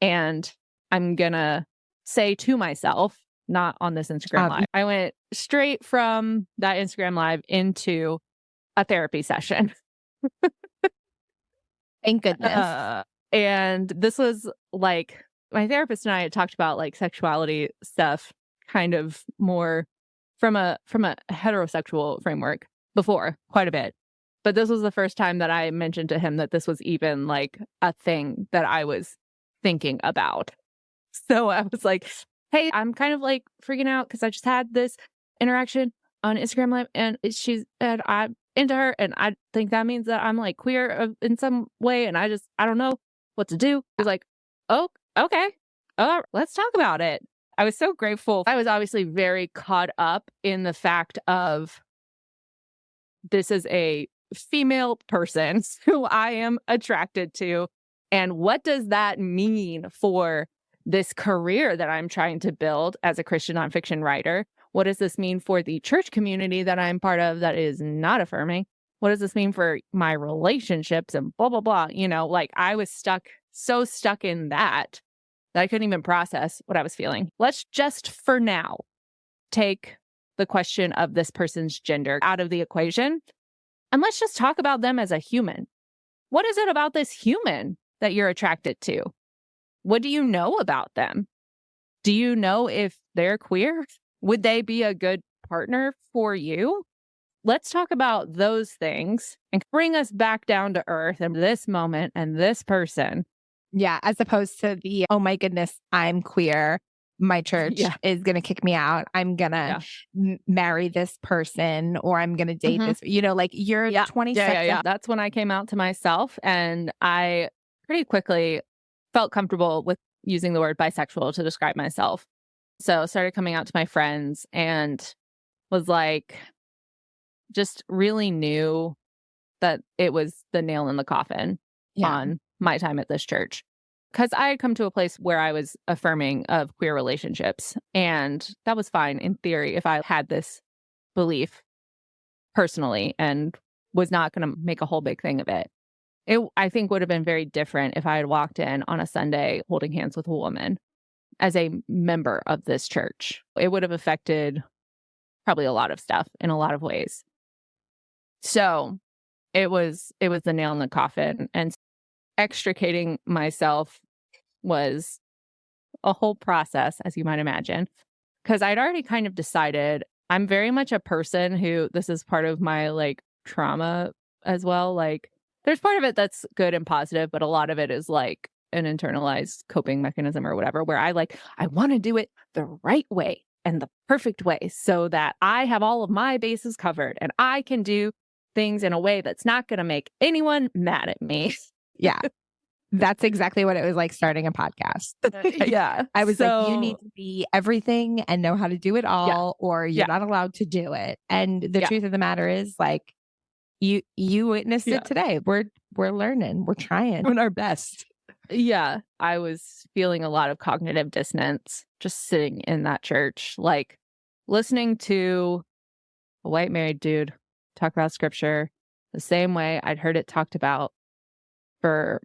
And I'm going to say to myself, not on this Instagram Live. I went straight from that Instagram Live into a therapy session. Thank goodness. And this was like, my therapist and I had talked about like sexuality stuff kind of more from a heterosexual framework before, quite a bit. But this was the first time that I mentioned to him that this was even like a thing that I was thinking about. So I was like, hey, I'm kind of like freaking out because I just had this interaction on Instagram Live and I'm into her and I think that means that I'm like queer in some way and I don't know what to do. He was like, oh, okay. Let's talk about it. I was so grateful. I was obviously very caught up in the fact of this is a female person who I am attracted to. And what does that mean for this career that I'm trying to build as a Christian nonfiction writer? What does this mean for the church community that I'm part of that is not affirming? What does this mean for my relationships and blah, blah, blah? Like I was so stuck in that I couldn't even process what I was feeling. Let's just for now take the question of this person's gender out of the equation. And let's just talk about them as a human. What is it about this human that you're attracted to? What do you know about them? Do you know if they're queer? Would they be a good partner for you? Let's talk about those things and bring us back down to earth and this moment and this person. Yeah, as opposed to the, oh my goodness, I'm queer. My church is going to kick me out. I'm going to marry this person, or I'm going to date this, like you're 26. Yeah. That's when I came out to myself, and I pretty quickly felt comfortable with using the word bisexual to describe myself. So started coming out to my friends and was like, just really knew that it was the nail in the coffin on my time at this church. Because I had come to a place where I was affirming of queer relationships. And that was fine in theory if I had this belief personally and was not going to make a whole big thing of it. It, I think, would have been very different if I had walked in on a Sunday holding hands with a woman as a member of this church. It would have affected probably a lot of stuff in a lot of ways. So it was the nail in the coffin, and extricating myself was a whole process, as you might imagine, because I'd already kind of decided I'm very much a person who, this is part of my like trauma as well. Like there's part of it that's good and positive, but a lot of it is like an internalized coping mechanism or whatever, where I want to do it the right way and the perfect way so that I have all of my bases covered and I can do things in a way that's not going to make anyone mad at me. Yeah. That's exactly what it was like starting a podcast. Yeah. I was like, you need to be everything and know how to do it all, or you're not allowed to do it. And the truth of the matter is, like, you witnessed it today. We're learning. We're trying. Doing our best. Yeah. I was feeling a lot of cognitive dissonance just sitting in that church, like listening to a white married dude talk about scripture the same way I'd heard it talked about for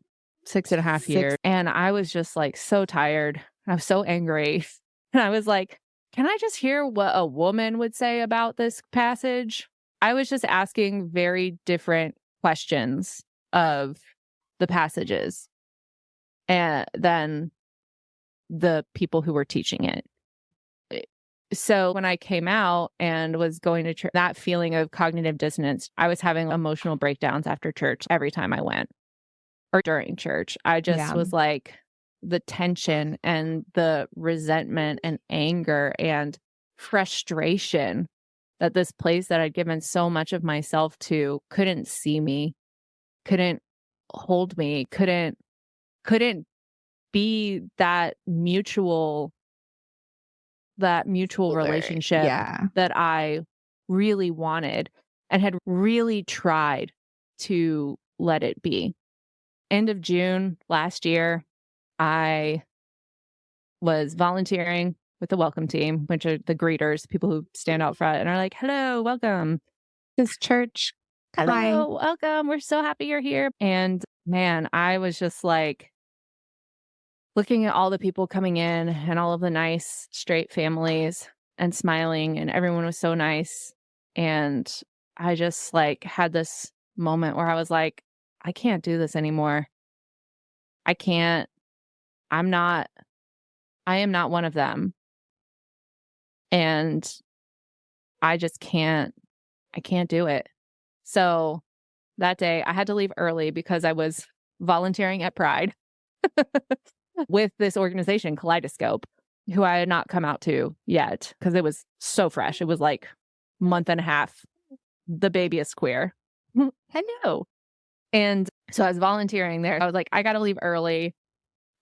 6.5 years. And I was just like so tired. I was so angry. And I was like, can I just hear what a woman would say about this passage? I was just asking very different questions of the passages and then the people who were teaching it. So when I came out and was going to church, that feeling of cognitive dissonance, I was having emotional breakdowns after church every time I went. Or during church. I just was like, the tension and the resentment and anger and frustration that this place that I'd given so much of myself to couldn't see me, couldn't hold me, couldn't be that mutual relationship that I really wanted and had really tried to let it be. End of June last year, I was volunteering with the welcome team, which are the greeters, people who stand out front and are like, hello, welcome. This church. Hello, Hi. welcome. We're so happy you're here. And man, I was just like looking at all the people coming in and all of the nice straight families and smiling, and everyone was so nice. And I just like had this moment where I was like, I can't do this anymore. I am not one of them. And I can't do it. So that day I had to leave early because I was volunteering at Pride with this organization, Kaleidoscope, who I had not come out to yet because it was so fresh. It was like month and a half. The baby is queer. Hello. And so I was volunteering there. I was like, I got to leave early.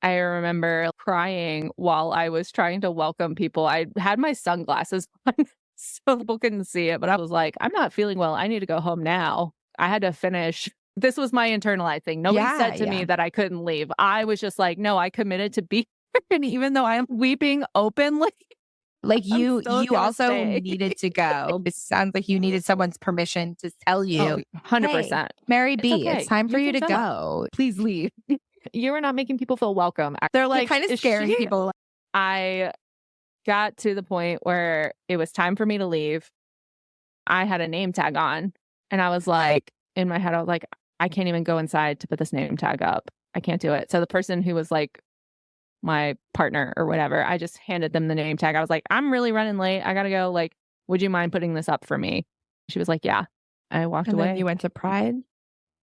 I remember crying while I was trying to welcome people. I had my sunglasses on so people couldn't see it, but I was like, I'm not feeling well. I need to go home now. I had to finish. This was my internalized thing. Nobody said to me that I couldn't leave. I was just like, no, I committed to be here. And even though I am weeping openly, like you also stay. needed to go. It sounds like you needed someone's permission to tell you, 100%. Hey, MaryB, okay. it's time for you to can go. Please leave. You are not making people feel welcome. They're like, You're kind of scaring people. I got to the point where it was time for me to leave. I had a name tag on, and I was like, in my head, I was like, I can't even go inside to put this name tag up. I can't do it. So the person who was like my partner or whatever, I just handed them the name tag. I was like, I'm really running late. I gotta go. Like, would you mind putting this up for me? She was like, yeah. I walked away. Then you went to Pride?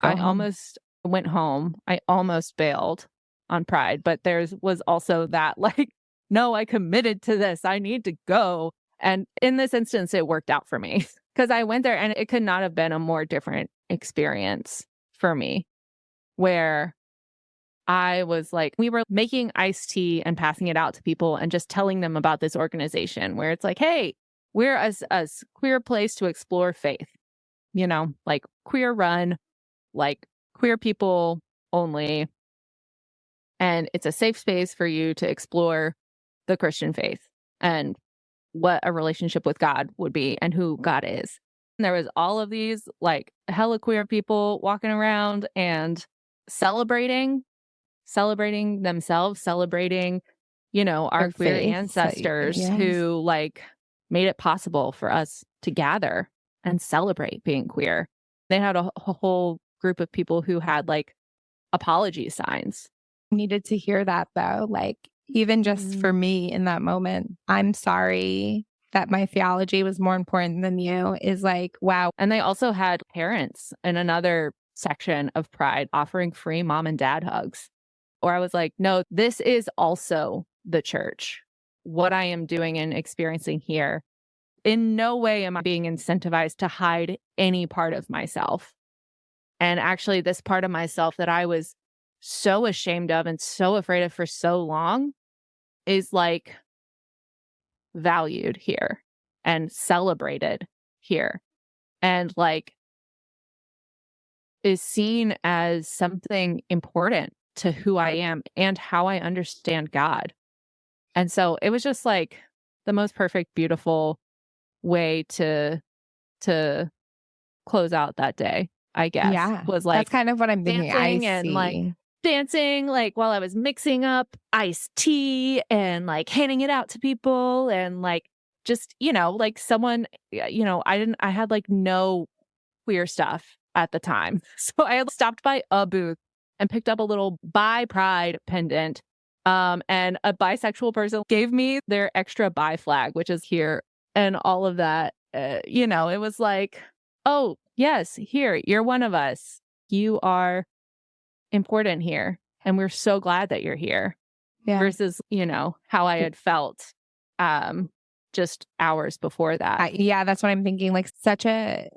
Almost went home. I almost bailed on Pride, but there was also that like, no, I committed to this. I need to go. And in this instance, it worked out for me because I went there and it could not have been a more different experience for me, where I was like, we were making iced tea and passing it out to people and just telling them about this organization where it's like, hey, we're a queer place to explore faith, like queer run, like queer people only. And it's a safe space for you to explore the Christian faith and what a relationship with God would be and who God is. And there was all of these like hella queer people walking around and celebrating themselves, celebrating, our queer ancestors who like made it possible for us to gather and celebrate being queer. They had a whole group of people who had like apology signs. Needed to hear that though. Like even just for me in that moment, I'm sorry that my theology was more important than you is like, wow. And they also had parents in another section of Pride offering free mom and dad hugs. Or I was like, no, this is also the church. What I am doing and experiencing here. In no way am I being incentivized to hide any part of myself. And actually, this part of myself that I was so ashamed of and so afraid of for so long is like valued here and celebrated here and like is seen as something important to who I am and how I understand God. And so it was just like the most perfect, beautiful way to close out that day, I guess. Yeah. Was like that's kind of what I'm thinking. Dancing like while I was mixing up iced tea and like handing it out to people and like just, like someone, I had like no queer stuff at the time. So I stopped by a booth and picked up a little bi pride pendant. And a bisexual person gave me their extra bi flag, which is here and all of that. It was like, oh, yes, here, you're one of us. You are important here. And we're so glad that you're here. Yeah. Versus, how I had felt just hours before that. That's what I'm thinking. Like such a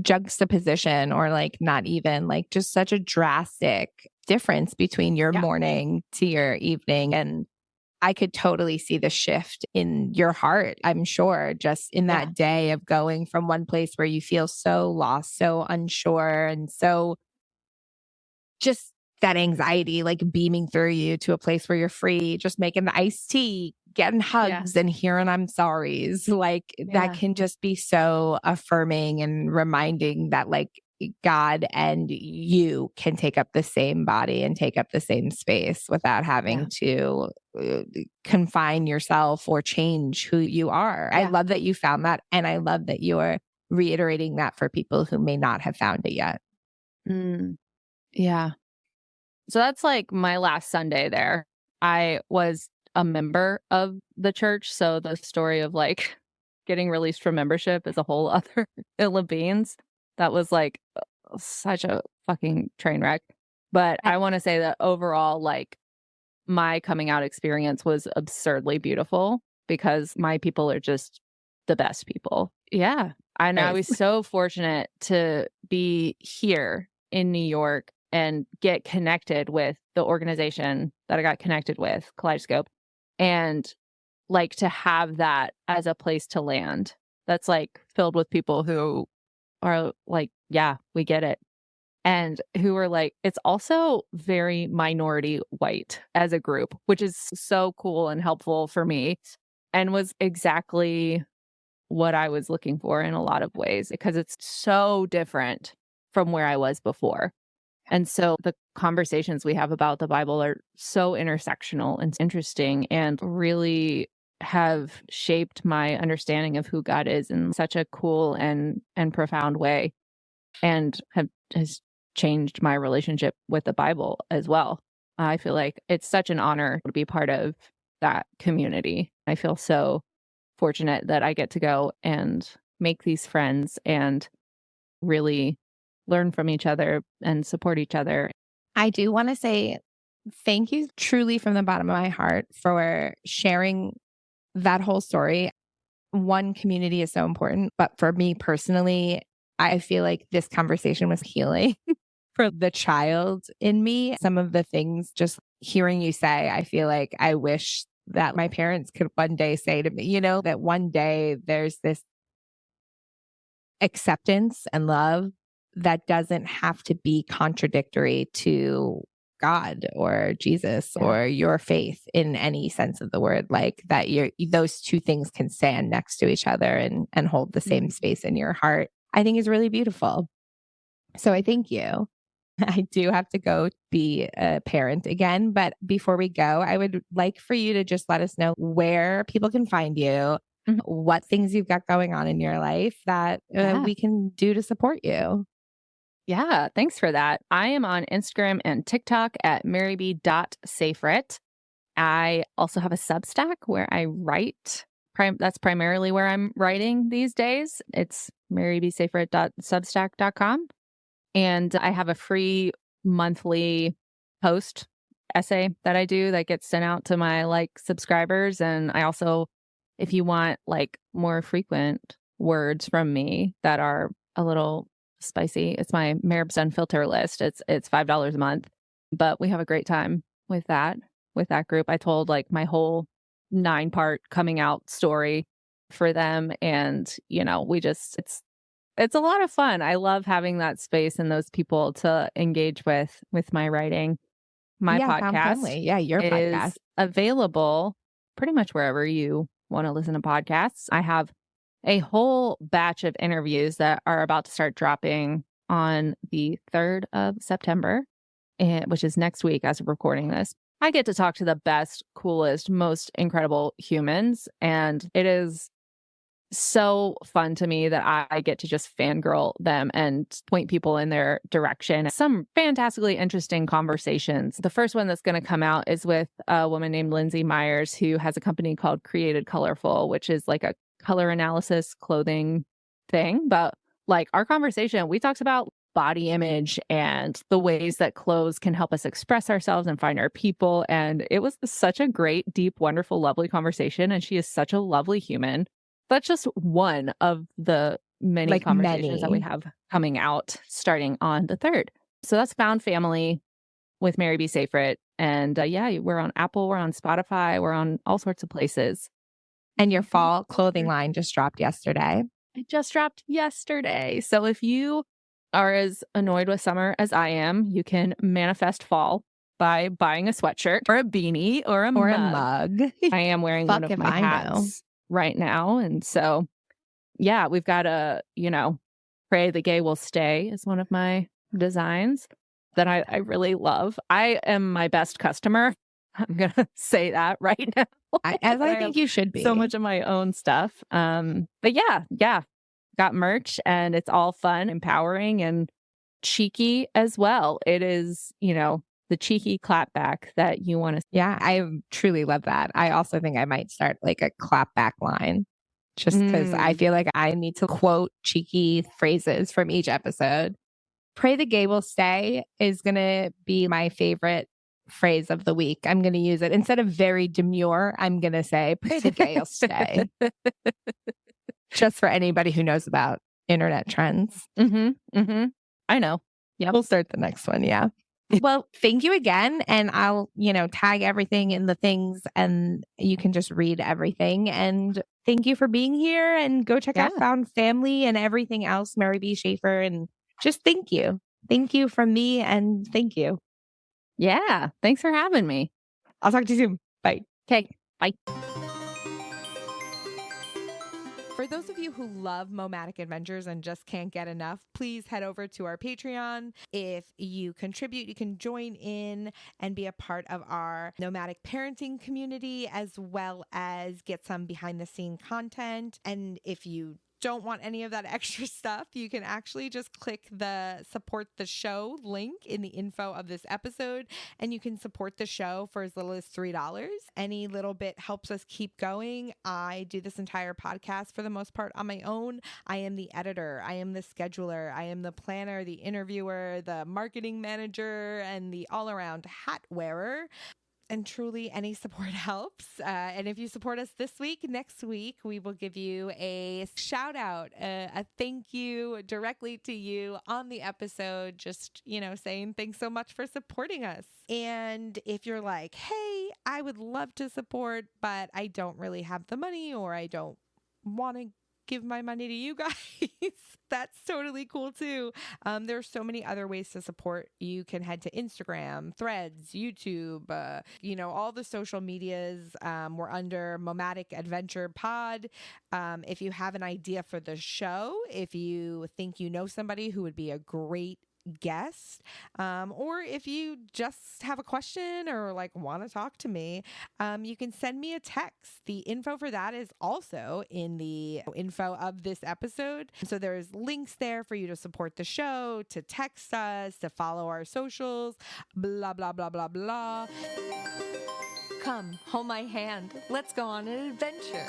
juxtaposition or like not even like just such a drastic difference between your morning to your evening. And I could totally see the shift in your heart, I'm sure, just in that day of going from one place where you feel so lost, so unsure, and so just that anxiety like beaming through you to a place where you're free, just making the iced tea, getting hugs and hearing I'm sorry's. Like that can just be so affirming and reminding that like God and you can take up the same body and take up the same space without having to confine yourself or change who you are. I love that you found that. And I love that you are reiterating that for people who may not have found it yet. Yeah. So that's like my last Sunday there. I was a member of the church. So the story of like getting released from membership is a whole other ill of beans. That was like such a fucking train wreck. But I want to say that overall, like my coming out experience was absurdly beautiful because my people are just the best people. Yeah. And I was so fortunate to be here in New York and get connected with the organization that I got connected with, Kaleidoscope, and like to have that as a place to land that's like filled with people who are like, yeah, we get it. And who are like, it's also very minority white as a group, which is so cool and helpful for me and was exactly what I was looking for in a lot of ways because it's so different from where I was before. And so the conversations we have about the Bible are so intersectional and interesting and really have shaped my understanding of who God is in such a cool and profound way and has changed my relationship with the Bible as well. I feel like it's such an honor to be part of that community. I feel so fortunate that I get to go and make these friends and really learn from each other and support each other. I do want to say thank you truly from the bottom of my heart for sharing that whole story. One, community is so important, but for me personally, I feel like this conversation was healing for the child in me. Some of the things, just hearing you say, I feel like I wish that my parents could one day say to me, that one day there's this acceptance and love that doesn't have to be contradictory to God or Jesus or your faith in any sense of the word, like that those two things can stand next to each other and hold the same space in your heart, I think is really beautiful. So I thank you. I do have to go be a parent again, but before we go, I would like for you to just let us know where people can find you, what things you've got going on in your life that we can do to support you. Yeah, thanks for that. I am on Instagram and TikTok at MaryB.Safrit. I also have a Substack where I write. That's primarily where I'm writing these days. It's marybsafrit.substack.com. And I have a free monthly post essay that I do that gets sent out to my subscribers. And I also, if you want more frequent words from me that are a little spicy, it's my MaryB Unfilter list. It's $5 a month, but we have a great time with that group. I told my whole 9-part coming out story for them, and it's a lot of fun. I love having that space and those people to engage with my writing. My podcast, your is podcast available pretty much wherever you want to listen to podcasts. I have a whole batch of interviews that are about to start dropping on the 3rd of September, which is next week as of recording this. I get to talk to the best, coolest, most incredible humans, and it is so fun to me that I get to just fangirl them and point people in their direction. Some fantastically interesting conversations. The first one that's going to come out is with a woman named Lindsay Myers, who has a company called Created Colorful, which is a color analysis clothing thing. But our conversation, we talked about body image and the ways that clothes can help us express ourselves and find our people. And it was such a great, deep, wonderful, lovely conversation. And she is such a lovely human. That's just one of the many conversations that we have coming out starting on the 3rd. So that's Found Family with MaryB Safrit. And we're on Apple, we're on Spotify, we're on all sorts of places. And your fall clothing line just dropped yesterday. It just dropped yesterday. So if you are as annoyed with summer as I am, you can manifest fall by buying a sweatshirt or a beanie or a mug. I am wearing one of my hats right now. And so, we've got Pray the Gay Will Stay is one of my designs that I really love. I am my best customer. I'm going to say that right now. I think you should be. So much of my own stuff. But got merch, and it's all fun, empowering, and cheeky as well. It is, the cheeky clapback that you want to. Yeah, I truly love that. I also think I might start a clapback line just because I feel like I need to quote cheeky phrases from each episode. Pray the Gay Will Stay is going to be my favorite phrase of the week. I'm going to use it. Instead of very demure, I'm going to say, pray the gay will stay. Just for anybody who knows about internet trends. I know. Yeah, we'll start the next one. Yeah. Well, thank you again. And I'll, tag everything in the things and you can just read everything. And thank you for being here and go check out Yeah. Found Family and everything else, MaryB Schaefer. And just thank you. Thank you from me and thank you. Yeah. Thanks for having me. I'll talk to you soon. Bye. Okay. Bye. For those of you who love Momatic Adventures and just can't get enough, please head over to our Patreon. If you contribute, you can join in and be a part of our nomadic parenting community, as well as get some behind the scene content. And if you don't want any of that extra stuff, you can actually just click the support the show link in the info of this episode, and you can support the show for as little as $3. Any little bit helps us keep going. I do this entire podcast for the most part on my own. I am the editor, I am the scheduler, I am the planner, the interviewer, the marketing manager, and the all around hat wearer. And truly, any support helps. And if you support us this week, next week, we will give you a shout out, a thank you directly to you on the episode, just, saying thanks so much for supporting us. And if you're like, hey, I would love to support, but I don't really have the money or I don't want to give my money to you guys, that's totally cool too. There are so many other ways to support. You can head to Instagram, Threads, YouTube, all the social medias. We're under Momatic Adventure Pod. If you have an idea for the show, if you think you know somebody who would be a great guest, or if you just have a question or want to talk to me, you can send me a text. The info for that is also in the info of this episode. So there's links there for you to support the show, to text us, to follow our socials, blah, blah, blah, blah, blah. Come, hold my hand. Let's go on an adventure.